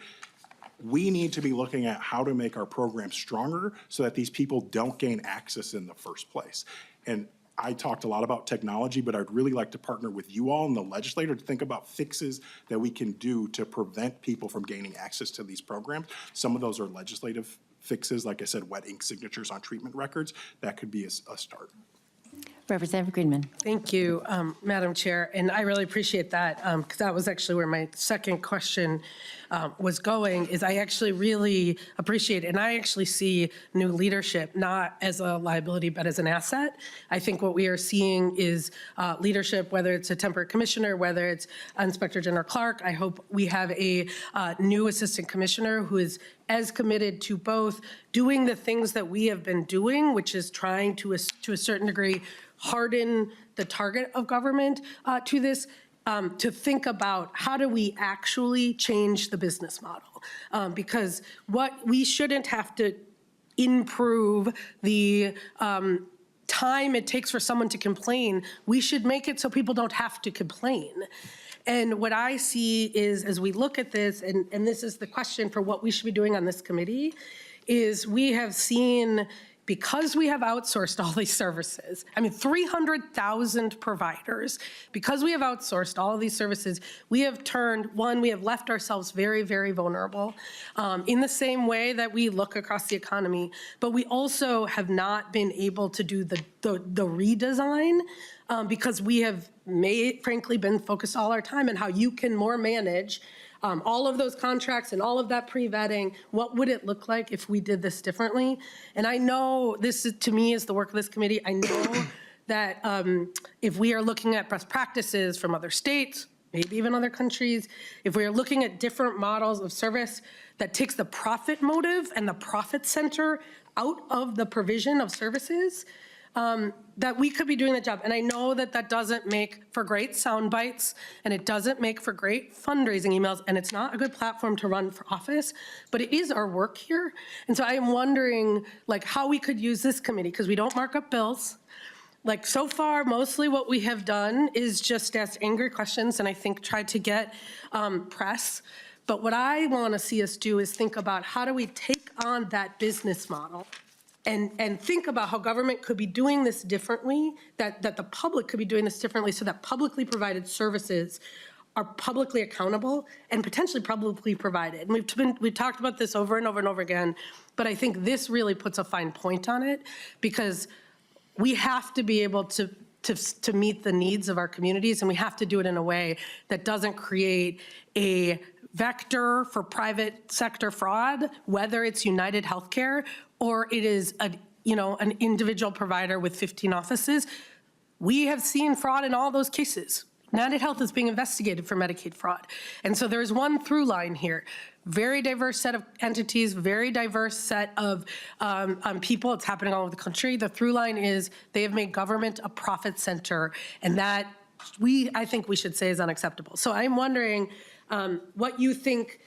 We need to be looking at how to make our programs stronger so that these people don't gain access in the first place. And I talked a lot about technology, but I'd really like to partner with you all and the legislator to think about fixes that we can do to prevent people from gaining access to these programs. Some of those are legislative fixes, like I said, wet ink signatures on treatment records. That could be a start. Representative Greenman. Thank you, Madam Chair, and I really appreciate that because that was actually where my second question was going, is I actually really appreciate, and I actually see new leadership not as a liability but as an asset. I think what we are seeing is leadership, whether it's a temporary commissioner, whether it's Inspector General Clark. I hope we have a new assistant commissioner who is as committed to both doing the things that we have been doing, which is trying to a certain degree harden the target of government to this, to think about how do we actually change the business model? Because what we shouldn't have to improve the time it takes for someone to complain, we should make it so people don't have to complain. And what I see is, as we look at this, and this is the question for what we should be doing on this committee, is we have seen because we have outsourced all these services, I mean, 300,000 providers, because we have outsourced all of these services, we have we have left ourselves very, very vulnerable in the same way that we look across the economy, but we also have not been able to do the redesign because we have frankly been focused all our time on how you can more manage all of those contracts and all of that pre-vetting. What would it look like if we did this differently? And I know this, to me, is the work of this committee. I know that if we are looking at best practices from other states, maybe even other countries, if we are looking at different models of service that takes the profit motive and the profit center out of the provision of services, that we could be doing the job. And I know that that doesn't make for great sound bites, and it doesn't make for great fundraising emails, and it's not a good platform to run for office, but it is our work here. And so I am wondering, like, how we could use this committee, because we don't mark up bills. Like, so far, mostly what we have done is just ask angry questions and I think try to get press. But what I want to see us do is think about how do we take on that business model and think about how government could be doing this differently, that the public could be doing this differently so that publicly provided services are publicly accountable and potentially publicly provided. And we've talked about this over and over and over again, but I think this really puts a fine point on it because we have to be able to meet the needs of our communities, and we have to do it in a way that doesn't create a vector for private sector fraud, whether it's United Healthcare or it is an individual provider with 15 offices. We have seen fraud in all those cases. United Health is being investigated for Medicaid fraud. And so there's one through line here. Very diverse set of entities, very diverse set of people. It's happening all over the country. The through line is they have made government a profit center, and that I think we should say is unacceptable. So I'm wondering what you think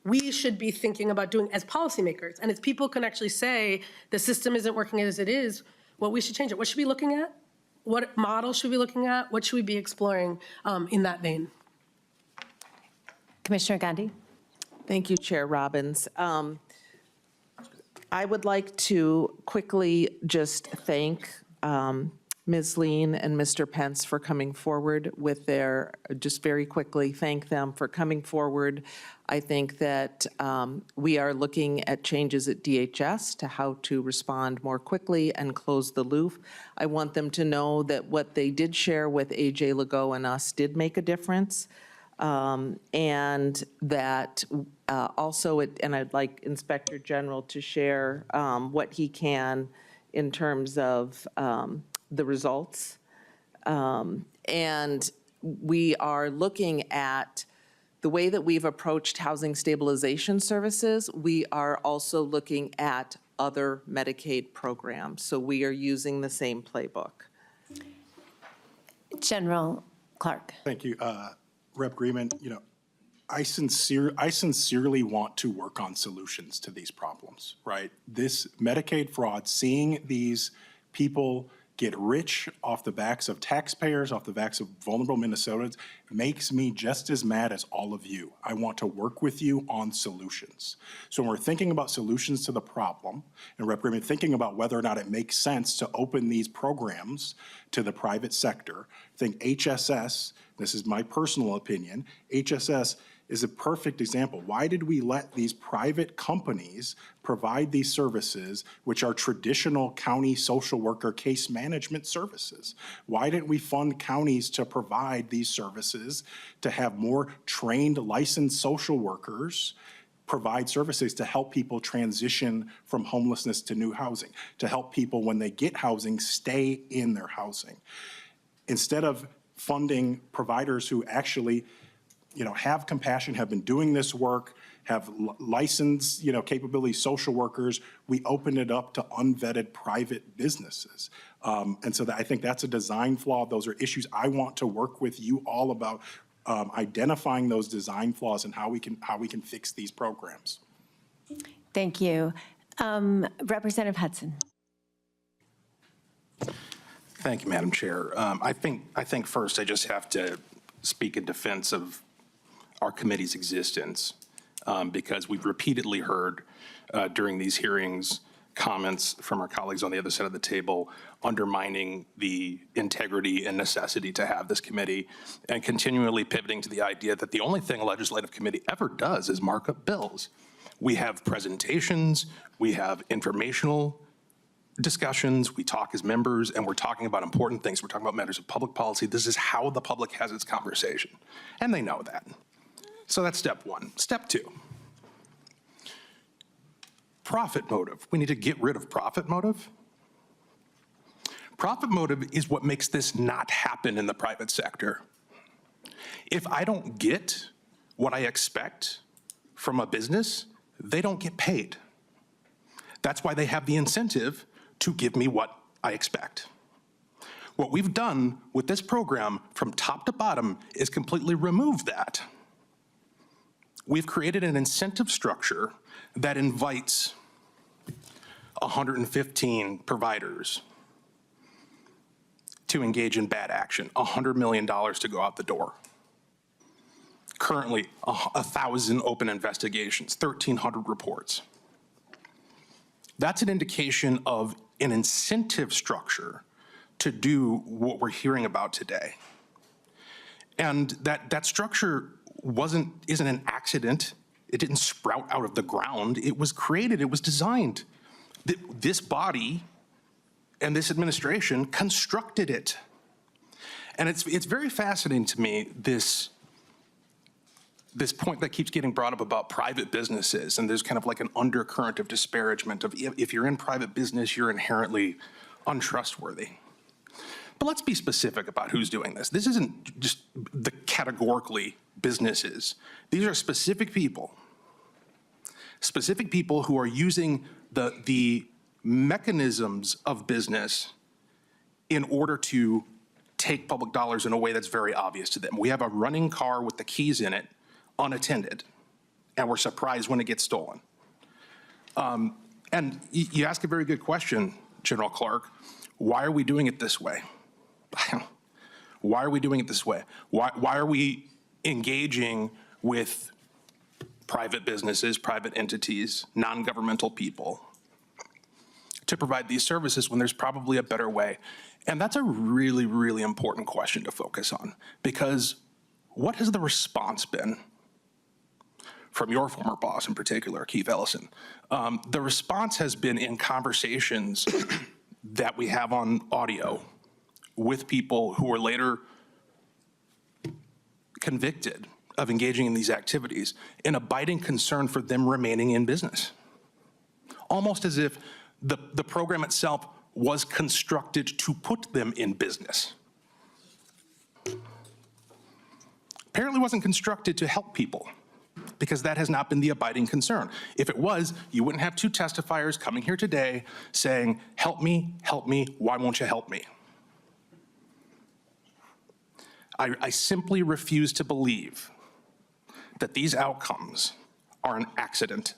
we should be thinking about doing as policymakers, and as people can actually say the system isn't working as it is, what we should change it. What should we be looking at? What model should we be looking at? What should we be exploring in that vein? Commissioner Gandhi? Thank you, Chair Robbins. I would like to quickly just thank Ms. Lien and Mr. Pence for coming forward with just very quickly thank them for coming forward. I think that we are looking at changes at DHS to how to respond more quickly and close the loop. I want them to know that what they did share with AJ Legault and us did make a difference. And that also, and I'd like Inspector General to share what he can in terms of the results. And we are looking at the way that we've approached housing stabilization services. We are also looking at other Medicaid programs. So we are using the same playbook. General Clark. Thank you. Rep. Greenman, I sincerely want to work on solutions to these problems, right? This Medicaid fraud, seeing these people get rich off the backs of taxpayers, off the backs of vulnerable Minnesotans, makes me just as mad as all of you. I want to work with you on solutions. So when we're thinking about solutions to the problem, and Rep. Greenman, thinking about whether or not it makes sense to open these programs to the private sector, I think HSS, this is my personal opinion, HSS is a perfect example. Why did we let these private companies provide these services, which are traditional county social worker case management services? Why didn't we fund counties to provide these services, to have more trained licensed social workers provide services to help people transition from homelessness to new housing, to help people when they get housing stay in their housing? Instead of funding providers who actually have compassion, have been doing this work, have licensed, capability social workers, we open it up to unvetted private businesses. And so I think that's a design flaw. Those are issues I want to work with you all about, identifying those design flaws and how we can fix these programs. Thank you. Representative Hudson. Thank you, Madam Chair. I think first I just have to speak in defense of our committee's existence, because we've repeatedly heard during these hearings comments from our colleagues on the other side of the table undermining the integrity and necessity to have this committee, and continually pivoting to the idea that the only thing a legislative committee ever does is mark up bills. We have presentations, we have informational discussions, we talk as members, and we're talking about important things. We're talking about matters of public policy. This is how the public has its conversation, and they know that. So that's step one. Step two. Profit motive. We need to get rid of profit motive. Profit motive is what makes this not happen in the private sector. If I don't get what I expect from a business, they don't get paid. That's why they have the incentive to give me what I expect. What we've done with this program from top to bottom is completely remove that. We've created an incentive structure that invites 115 providers to engage in bad action, $100 million to go out the door. Currently, 1,000 open investigations, 1,300 reports. That's an indication of an incentive structure to do what we're hearing about today. And that structure isn't an accident. It didn't sprout out of the ground. It was created, it was designed. This body and this administration constructed it. And it's very fascinating to me, this point that keeps getting brought up about private businesses, and there's kind of like an undercurrent of disparagement of if you're in private business, you're inherently untrustworthy. But let's be specific about who's doing this. This isn't just the categorically businesses. These are specific people who are using the mechanisms of business in order to take public dollars in a way that's very obvious to them. We have a running car with the keys in it, unattended, and we're surprised when it gets stolen. And you ask a very good question, General Clark. Why are we doing it this way? Why are we doing it this way? Why are we engaging with private businesses, private entities, non-governmental people to provide these services when there's probably a better way? And that's a really, really important question to focus on, because what has the response been from your former boss in particular, Keith Ellison? The response has been in conversations that we have on audio with people who were later convicted of engaging in these activities, an abiding concern for them remaining in business. Almost as if the program itself was constructed to put them in business. Apparently wasn't constructed to help people, because that has not been the abiding concern. If it was, you wouldn't have two testifiers coming here today saying, help me, why won't you help me? I simply refuse to believe that these outcomes are an accident.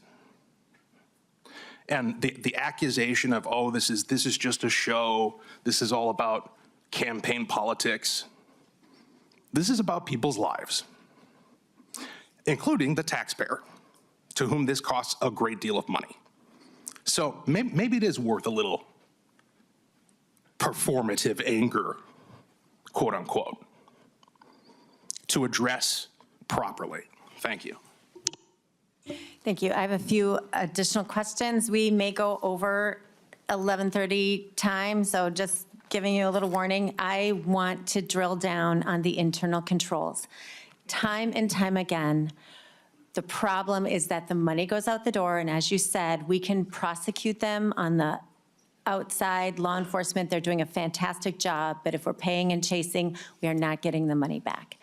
And the accusation of, oh, this is just a show, this is all about campaign politics. This is about people's lives, including the taxpayer, to whom this costs a great deal of money. So maybe it is worth a little performative anger, quote unquote, to address properly. Thank you. Thank you. I have a few additional questions. We may go over 11:30 time, so just giving you a little warning. I want to drill down on the internal controls. Time and time again, the problem is that the money goes out the door, and as you said, we can prosecute them on the outside. Law enforcement, they're doing a fantastic job, but if we're paying and chasing, we are not getting the money back.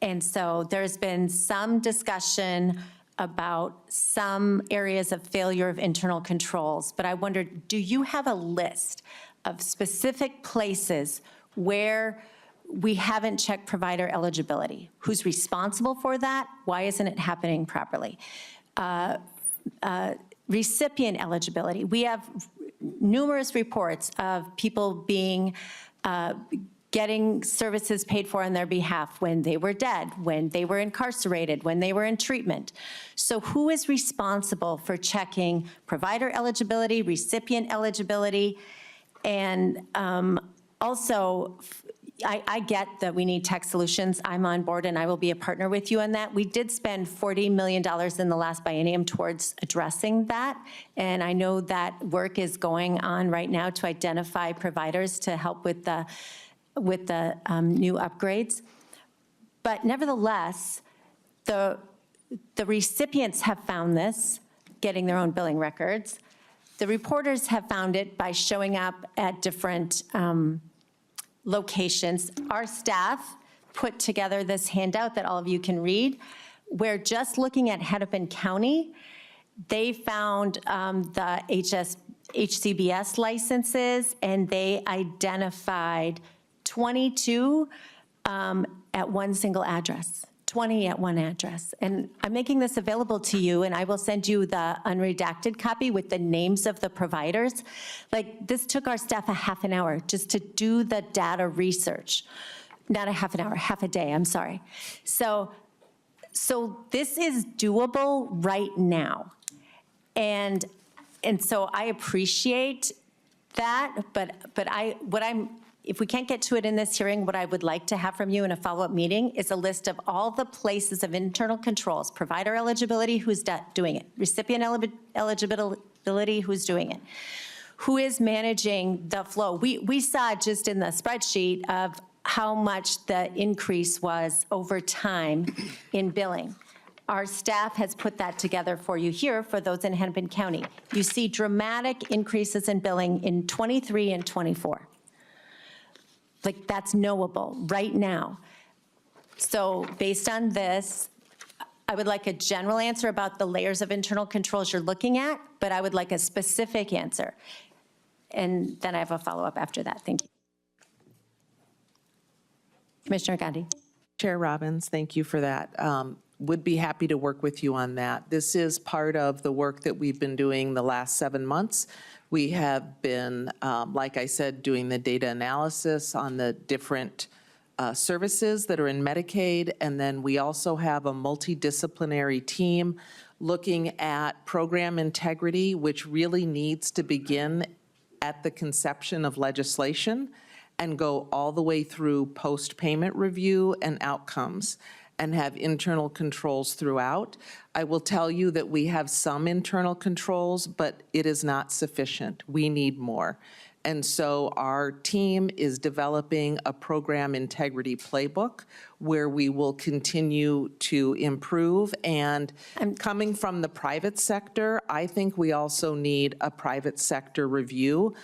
And so there's been some discussion about some areas of failure of internal controls, but I wondered, do you have a list of specific places where we haven't checked provider eligibility? Who's responsible for that? Why isn't it happening properly? Recipient eligibility. We have numerous reports of people being getting services paid for on their behalf when they were dead, when they were incarcerated, when they were in treatment. So who is responsible for checking provider eligibility, recipient eligibility, and also, I get that we need tech solutions. I'm on board and I will be a partner with you on that. We did spend $40 million in the last biennium towards addressing that. And I know that work is going on right now to identify providers to help with the new upgrades. But nevertheless, the recipients have found this, getting their own billing records. The reporters have found it by showing up at different locations. Our staff put together this handout that all of you can read, where just looking at Hennepin County, they found the HCBS licenses, and they identified 22 at one single address. 20 at one address. And I'm making this available to you, and I will send you the unredacted copy with the names of the providers. Like, this took our staff a half an hour just to do the data research. Not a half an hour, half a day, I'm sorry. So this is doable right now. And so I appreciate that, but if we can't get to it in this hearing, what I would like to have from you in a follow-up meeting is a list of all the places of internal controls, provider eligibility, who's doing it, recipient eligibility, who's doing it, who is managing the flow. We saw just in the spreadsheet of how much the increase was over time in billing. Our staff has put that together for you here for those in Hennepin County. You see dramatic increases in billing in 23 and 24. Like, that's knowable right now. So based on this, I would like a general answer about the layers of internal controls you're looking at, but I would like a specific answer. And then I have a follow-up after that. Thank you. Commissioner Gandhi. Chair Robbins, thank you for that. Would be happy to work with you on that. This is part of the work that we've been doing the last 7 months. We have been, like I said, doing the data analysis on the different services that are in Medicaid, and then we also have a multidisciplinary team looking at program integrity, which really needs to begin at the conception of legislation and go all the way through post-payment review and outcomes, and have internal controls throughout. I will tell you that we have some internal controls, but it is not sufficient. We need more. And so our team is developing a program integrity playbook where we will continue to improve. And coming from the private sector, I think we also need a private sector review,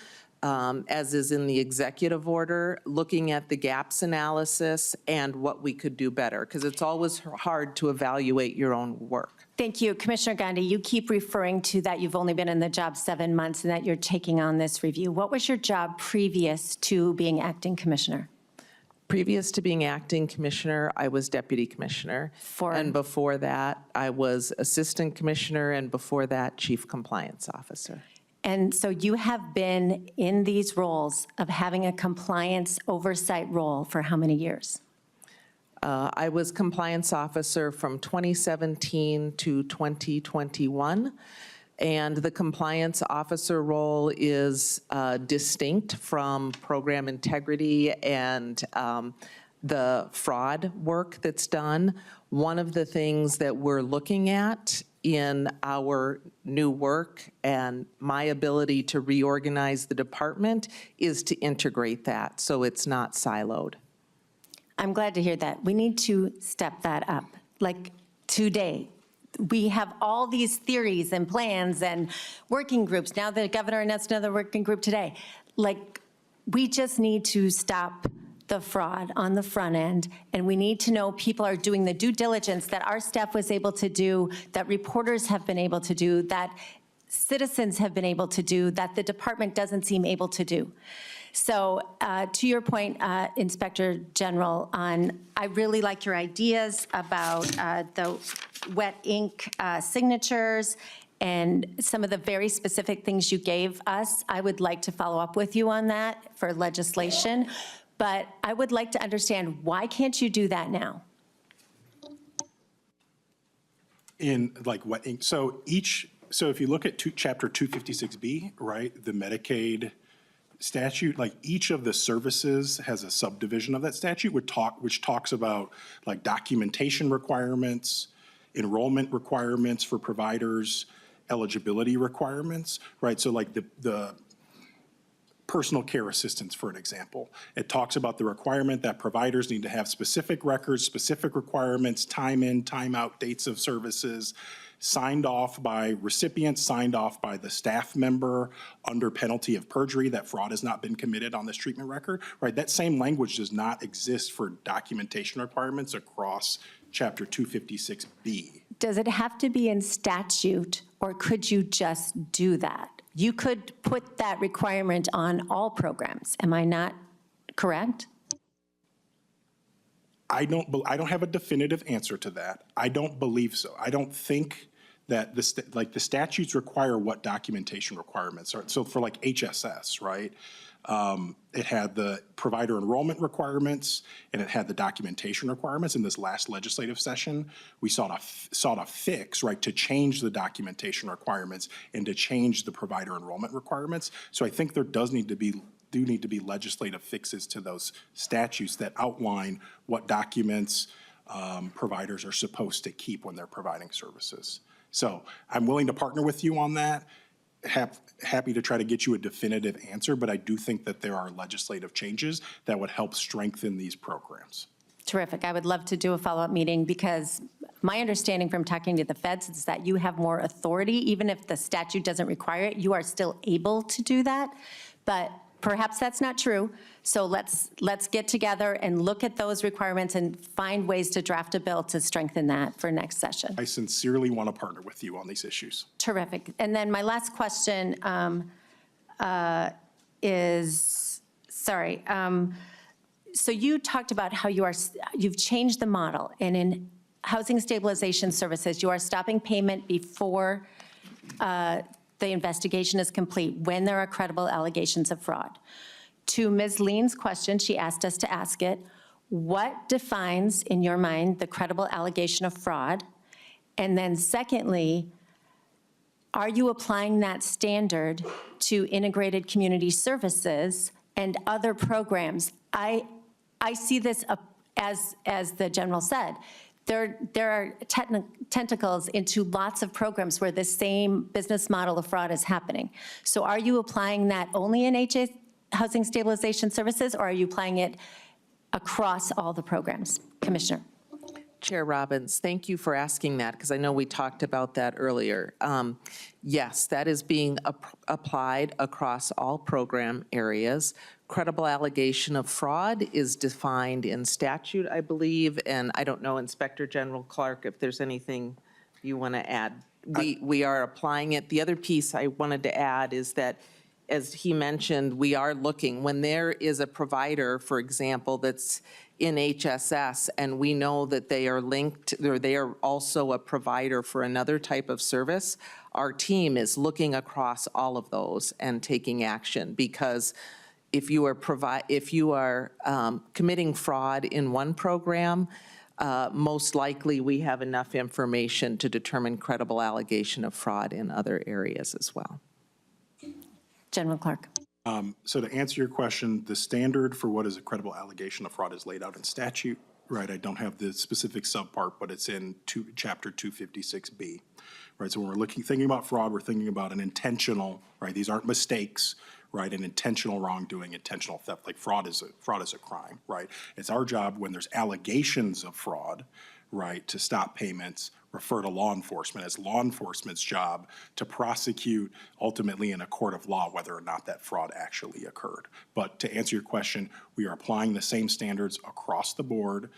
as is in the executive order, looking at the gaps analysis and what we could do better, because it's always hard to evaluate your own work. Thank you. Commissioner Gandhi, you keep referring to that you've only been in the job 7 months and that you're taking on this review. What was your job previous to being acting commissioner? Previous to being acting commissioner, I was deputy commissioner. And before that, I was assistant commissioner, and before that, chief compliance officer. And so you have been in these roles of having a compliance oversight role for how many years? I was compliance officer from 2017 to 2021. And the compliance officer role is distinct from program integrity and the fraud work that's done. One of the things that we're looking at in our new work and my ability to reorganize the department is to integrate that so it's not siloed. I'm glad to hear that. We need to step that up. Like today, we have all these theories and plans and working groups. Now the governor announced another working group today. Like, we just need to stop the fraud on the front end, and we need to know people are doing the due diligence that our staff was able to do, that reporters have been able to do, that citizens have been able to do, that the department doesn't seem able to do. So to your point, Inspector General, I really like your ideas about the wet ink signatures and some of the very specific things you gave us. I would like to follow up with you on that for legislation. but I would like to understand, why can't you do that now? In like what, so if you look at chapter 256B, right, the Medicaid statute, like each of the services has a subdivision of that statute which talks about like documentation requirements, enrollment requirements for providers, eligibility requirements, right? So like the personal care assistance, for an example, it talks about the requirement that providers need to have specific records, specific requirements, time in, time out, dates of services, signed off by recipients, signed off by the staff member under penalty of perjury that fraud has not been committed on this treatment record, right? That same language does not exist for documentation requirements across chapter 256B. Does it have to be in statute, or could you just do that? You could put that requirement on all programs. Am I not correct? I don't have a definitive answer to that. I don't believe so. I don't think that the statutes require what documentation requirements are. So for like HSS, right? It had the provider enrollment requirements and it had the documentation requirements. In this last legislative session, we sought a fix, right, to change the documentation requirements and to change the provider enrollment requirements. So I think there do need to be legislative fixes to those statutes that outline what documents providers are supposed to keep when they're providing services. So I'm willing to partner with you on that. Happy to try to get you a definitive answer, but I do think that there are legislative changes that would help strengthen these programs. Terrific. I would love to do a follow-up meeting, because my understanding from talking to the feds is that you have more authority. Even if the statute doesn't require it, you are still able to do that. But perhaps that's not true. So let's get together and look at those requirements and find ways to draft a bill to strengthen that for next session. I sincerely want to partner with you on these issues. Terrific. And then my last question is, sorry. So you talked about how you've changed the model, and in housing stabilization services, you are stopping payment before the investigation is complete when there are credible allegations of fraud. To Ms. Lien's question, she asked us to ask it, what defines, in your mind, the credible allegation of fraud? And then secondly, are you applying that standard to integrated community services and other programs? I see this as the general said. There are tentacles into lots of programs where the same business model of fraud is happening. So are you applying that only in housing stabilization services, or are you applying it across all the programs? Commissioner. Chair Robbins, thank you for asking that, because I know we talked about that earlier. Yes, that is being applied across all program areas. Credible allegation of fraud is defined in statute, I believe, and I don't know, Inspector General Clark, if there's anything you want to add. We are applying it. The other piece I wanted to add is that, as he mentioned, we are looking, when there is a provider, for example, that's in HSS, and we know that they are linked, or they are also a provider for another type of service, our team is looking across all of those and taking action, because if you are committing fraud in one program, most likely we have enough information to determine credible allegation of fraud in other areas as well. General Clark. So to answer your question, the standard for what is a credible allegation of fraud is laid out in statute, right? I don't have the specific subpart, but it's in chapter 256B, right? So when we're thinking about fraud, we're thinking about an intentional, right? These aren't mistakes, right? An intentional wrongdoing, intentional theft. Like fraud is a crime, right? It's our job when there's allegations of fraud, right, to stop payments, refer to law enforcement. It's law enforcement's job to prosecute ultimately in a court of law whether or not that fraud actually occurred. But to answer your question, we are applying the same standards across the board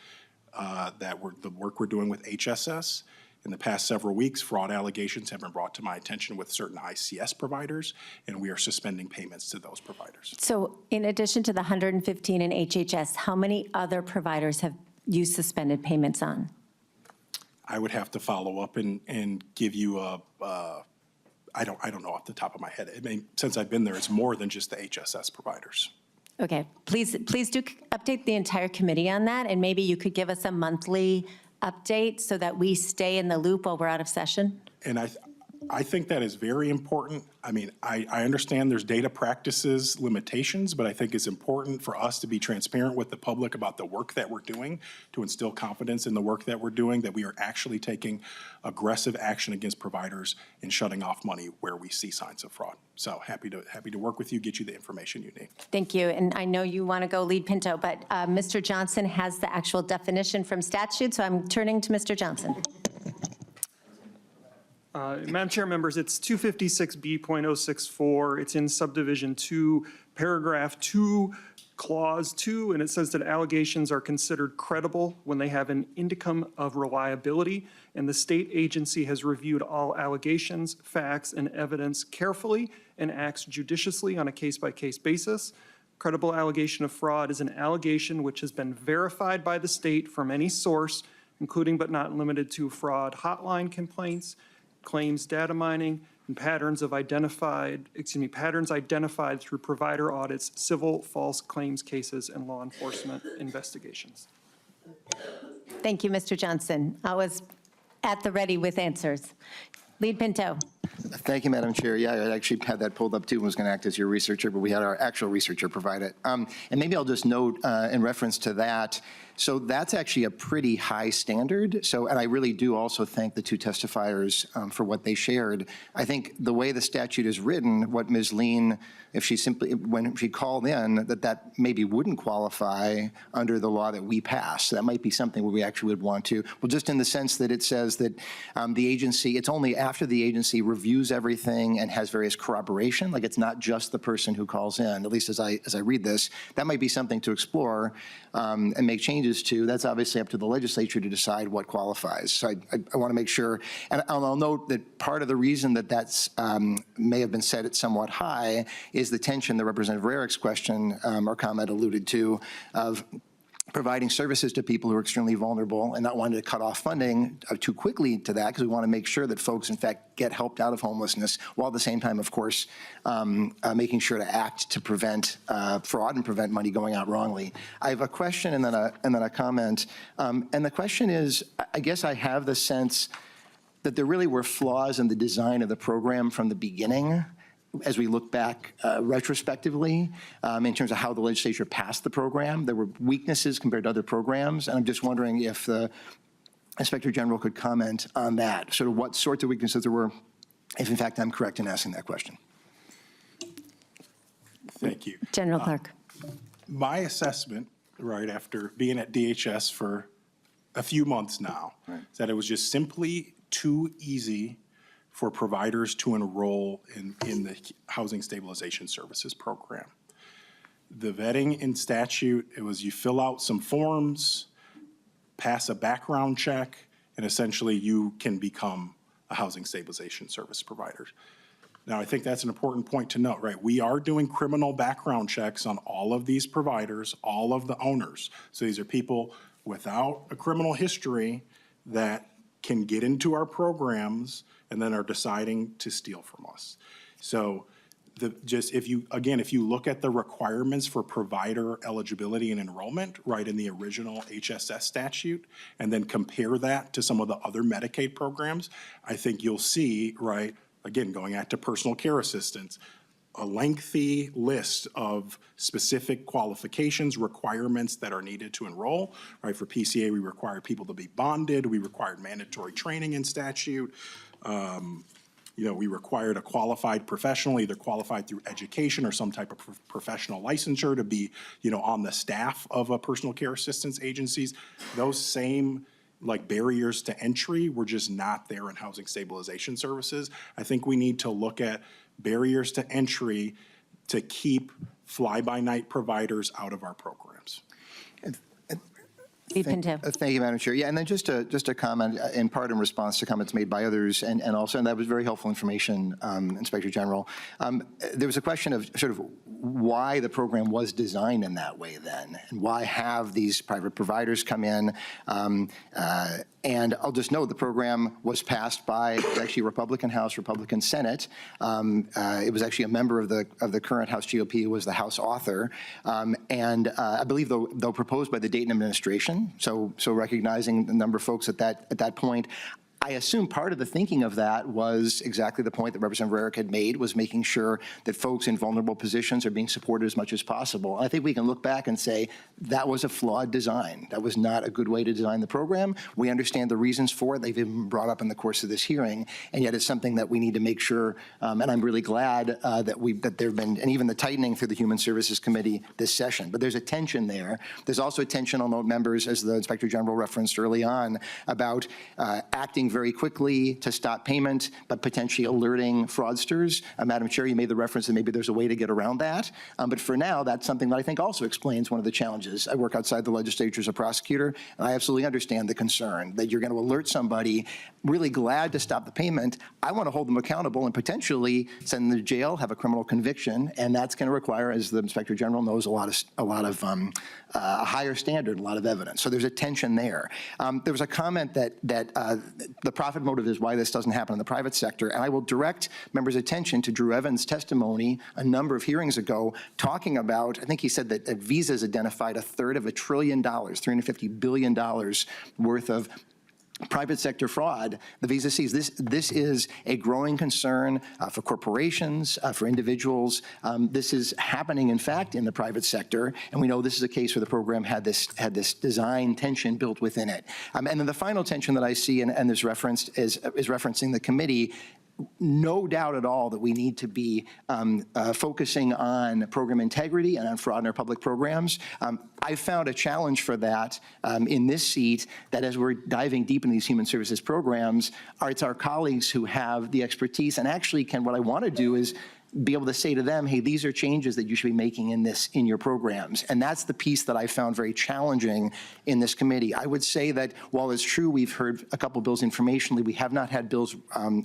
the work we're doing with HSS. In the past several weeks, fraud allegations have been brought to my attention with certain ICS providers, and we are suspending payments to those providers. So in addition to the 115 in HHS, how many other providers have you suspended payments on? I would have to follow up and give you I don't know off the top of my head. I mean, since I've been there, it's more than just the HSS providers. Okay, please do update the entire committee on that, and maybe you could give us a monthly update so that we stay in the loop while we're out of session? And I think that is very important. I mean, I understand there's data practices limitations, but I think it's important for us to be transparent with the public about the work that we're doing, to instill confidence in the work that we're doing, that we are actually taking aggressive action against providers and shutting off money where we see signs of fraud. So happy to work with you, get you the information you need. Thank you, and I know you want to go lead Pinto, but Mr. Johnson has the actual definition from statute, so I'm turning to Mr. Johnson. Madam Chair, members, it's 256B.064. It's in subdivision 2, paragraph 2, clause 2, and it says that allegations are considered credible when they have an indicum of reliability, and the state agency has reviewed all allegations, facts, and evidence carefully and acts judiciously on a case-by-case basis. Credible allegation of fraud is an allegation which has been verified by the state from any source, including but not limited to fraud hotline complaints, claims data mining, and patterns identified through provider audits, civil false claims cases, and law enforcement investigations. Thank you, Mr. Johnson. I was at the ready with answers. Lead Pinto. Thank you, Madam Chair. Yeah, I actually had that pulled up too and was going to act as your researcher, but we had our actual researcher provide it. And maybe I'll just note in reference to that, so that's actually a pretty high standard. So, and I really do also thank the two testifiers for what they shared. I think the way the statute is written, what Ms. Lien, if she simply, when she called in, that maybe wouldn't qualify under the law that we passed. So that might be something where we actually would want to, well, just in the sense that it says that the agency, it's only after the agency reviews everything and has various corroboration, like it's not just the person who calls in, at least as I read this, that might be something to explore and make changes to. That's obviously up to the legislature to decide what qualifies. So I want to make sure, and I'll note that part of the reason that that's may have been set at somewhat high is the tension that Representative Rarick's question or comment alluded to of providing services to people who are extremely vulnerable and not wanting to cut off funding too quickly to that, because we want to make sure that folks, in fact, get helped out of homelessness, while at the same time, of course, making sure to act to prevent fraud and prevent money going out wrongly. I have a question and then a comment. And the question is, I guess I have the sense that there really were flaws in the design of the program from the beginning, as we look back retrospectively in terms of how the legislature passed the program. There were weaknesses compared to other programs, and I'm just wondering if the Inspector General could comment on that, sort of what sorts of weaknesses there were, if in fact I'm correct in asking that question. Thank you. General Clark. My assessment, right after being at DHS for a few months now, is that it was just simply too easy for providers to enroll in the Housing Stabilization Services program. The vetting in statute, it was you fill out some forms, pass a background check, and essentially you can become a Housing Stabilization Service provider. Now, I think that's an important point to note, right? We are doing criminal background checks on all of these providers, all of the owners. So these are people without a criminal history that can get into our programs and then are deciding to steal from us. So if you look at the requirements for provider eligibility and enrollment, right, in the original HSS statute, and then compare that to some of the other Medicaid programs, I think you'll see, right, again, going back to personal care assistance, a lengthy list of specific qualifications, requirements that are needed to enroll, right? For PCA, we required people to be bonded. We required mandatory training in statute. We required a qualified professional, either qualified through education or some type of professional licensure to be, on the staff of a personal care assistance agencies. Those same barriers to entry were just not there in Housing Stabilization Services. I think we need to look at barriers to entry to keep fly-by-night providers out of our programs. Pinto. Thank you, Madam Chair. Yeah, and then just a comment, in part in response to comments made by others, and also, and that was very helpful information, Inspector General. There was a question of sort of why the program was designed in that way then, and why have these private providers come in. And I'll just note the program was passed by actually Republican House, Republican Senate. It was actually a member of the current House GOP who was the House author, and I believe though proposed by the Dayton administration. So recognizing the number of folks at that point. I assume part of the thinking of that was exactly the point that Representative Rarick had made, was making sure that folks in vulnerable positions are being supported as much as possible. I think we can look back and say that was a flawed design. That was not a good way to design the program. We understand the reasons for it. They've been brought up in the course of this hearing, and yet it's something that we need to make sure, and I'm really glad that there have been, and even the tightening through the Human Services Committee this session. But there's a tension there. There's also a tension, I'll note, members, as the Inspector General referenced early on, about acting very quickly to stop payment, but potentially alerting fraudsters. Madam Chair, you made the reference that maybe there's a way to get around that. But for now, that's something that I think also explains one of the challenges. I work outside the legislature as a prosecutor, and I absolutely understand the concern that you're going to alert somebody, really glad to stop the payment. I want to hold them accountable and potentially send them to jail, have a criminal conviction, and that's going to require, as the Inspector General knows, a higher standard, a lot of evidence. So there's a tension there. There was a comment that the profit motive is why this doesn't happen in the private sector, and I will direct members' attention to Drew Evans' testimony a number of hearings ago, talking about, I think he said that Visa's identified $1/3 trillion, $350 billion worth of private sector fraud. The Visa sees this is a growing concern for corporations, for individuals. This is happening, in fact, in the private sector, and we know this is a case where the program had this design tension built within it. And then the final tension that I see, and this referenced is referencing the committee. No doubt at all that we need to be focusing on program integrity and on fraud in our public programs. I found a challenge for that in this seat, that as we're diving deep into these human services programs, it's our colleagues who have the expertise, and actually what I want to do is be able to say to them, hey, these are changes that you should be making in your programs. And that's the piece that I found very challenging in this committee. I would say that while it's true we've heard a couple bills informationally, we have not had bills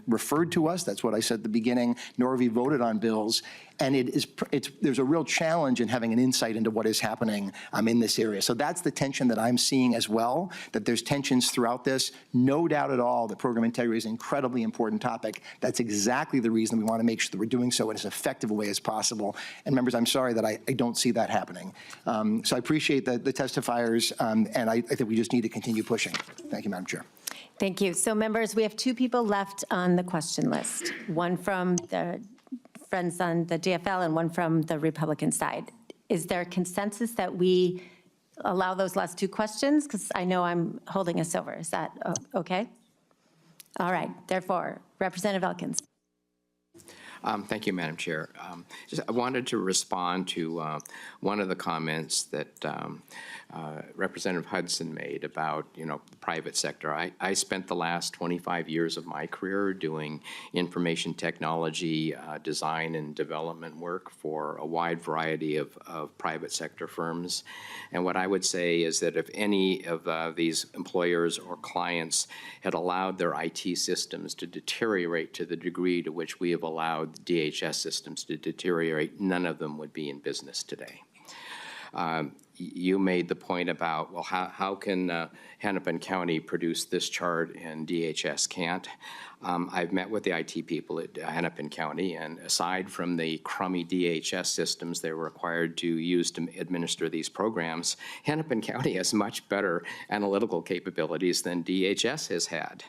referred to us. That's what I said at the beginning, nor have we voted on bills. And there's a real challenge in having an insight into what is happening in this area. So that's the tension that I'm seeing as well, that there's tensions throughout this. No doubt at all that program integrity is an incredibly important topic. That's exactly the reason we want to make sure that we're doing so in as effective a way as possible. And members, I'm sorry that I don't see that happening. So I appreciate the testifiers, and I think we just need to continue pushing. Thank you, Madam Chair. Thank you. So members, we have 2 people left on the question list, one from the friends on the DFL and one from the Republican side. Is there consensus that we allow those last 2 questions? Because I know I'm holding us over. Is that okay? All right. Therefore, Representative Elkins. Thank you, Madam Chair. I wanted to respond to one of the comments that Representative Hudson made about, the private sector. I spent the last 25 years of my career doing information technology design and development work for a wide variety of private sector firms. And what I would say is that if any of these employers or clients had allowed their IT systems to deteriorate to the degree to which we have allowed DHS systems to deteriorate, none of them would be in business today. You made the point about, well, how can Hennepin County produce this chart and DHS can't? I've met with the IT people at Hennepin County, and aside from the crummy DHS systems they were required to use to administer these programs, Hennepin County has much better analytical capabilities than DHS has had.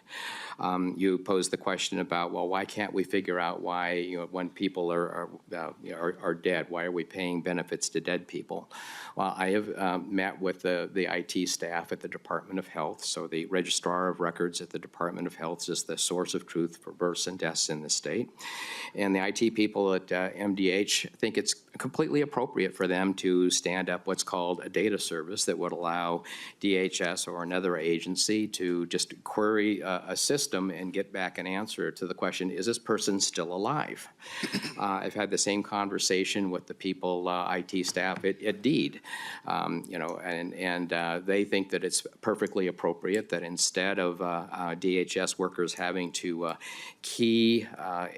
You posed the question about, well, why can't we figure out why, when people are dead, why are we paying benefits to dead people? Well, I have met with the IT staff at the Department of Health. So the Registrar of Records at the Department of Health is the source of of truth for births and deaths in the state. And the IT people at MDH think it's completely appropriate for them to stand up what's called a data service that would allow DHS or another agency to just query a system and get back an answer to the question, is this person still alive? I've had the same conversation with the people, IT staff at DEED, and they think that it's perfectly appropriate that instead of DHS workers having to key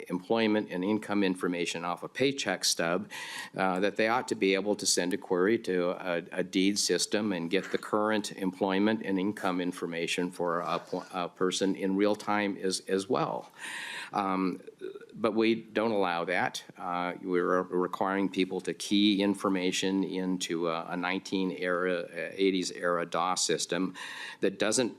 employment and income information off a paycheck stub, that they ought to be able to send a query to a DEED system and get the current employment and income information for a person in real time as well. But we don't allow that. We're requiring people to key information into a 1980s era DOS system that doesn't,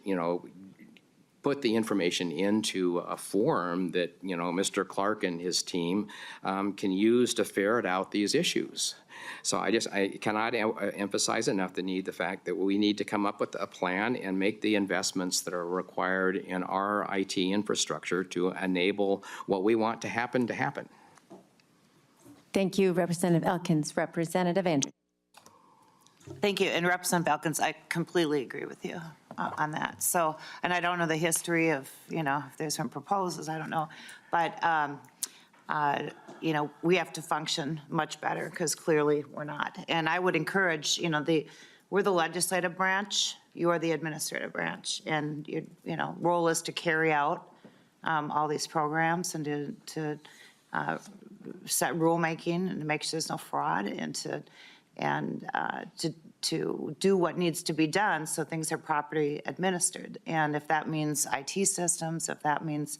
put the information into a form that, Mr. Clark and his team can use to ferret out these issues. So I cannot emphasize enough the fact that we need to come up with a plan and make the investments that are required in our IT infrastructure to enable what we want to happen. Thank you, Representative Elkins. Representative Andrews. Thank you. And Representative Elkins, I completely agree with you on that. So, and I don't know the history of, if there's been proposals, I don't know. But, we have to function much better because clearly we're not. And I would encourage, we're the legislative branch, you are the administrative branch. And your role is to carry out all these programs and to set rulemaking and to make sure there's no fraud and to do what needs to be done so things are properly administered. And if that means IT systems, if that means,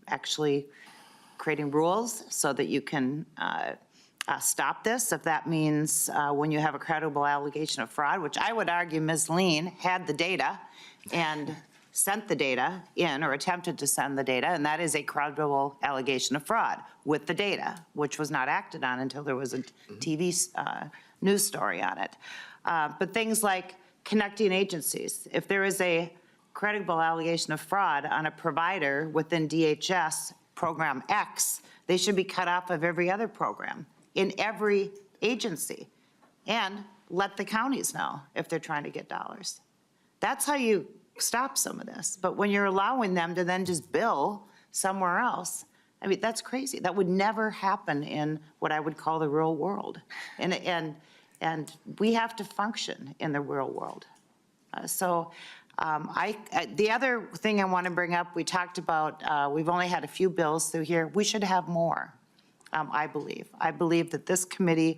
actually creating rules so that you can stop this, if that means when you have a credible allegation of fraud, which I would argue Ms. Lien had the data and sent the data in or attempted to send the data, and that is a credible allegation of fraud with the data, which was not acted on until there was a TV news story on it. But things like connecting agencies. If there is a credible allegation of fraud on a provider within DHS program X, they should be cut off of every other program in every agency and let the counties know if they're trying to get dollars. That's how you stop some of this. But when you're allowing them to then just bill somewhere else, I mean, that's crazy. That would never happen in what I would call the real world. And we have to function in the real world. The other thing I want to bring up, we talked about, we've only had a few bills through here. We should have more, I believe. I believe that this committee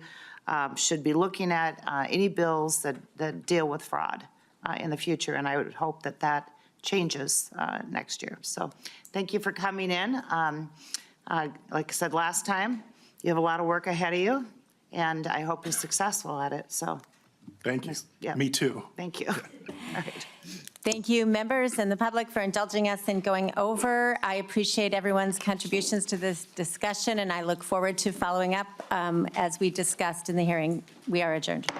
should be looking at any bills that deal with fraud in the future, and I would hope that that changes next year. So thank you for coming in. Like I said last time, you have a lot of work ahead of you, and I hope you're successful at it. So Thank you. Yeah. Me too. Thank you. All right. Thank you, members and the public, for indulging us in going over. I appreciate everyone's contributions to this discussion, and I look forward to following up as we discussed in the hearing. We are adjourned.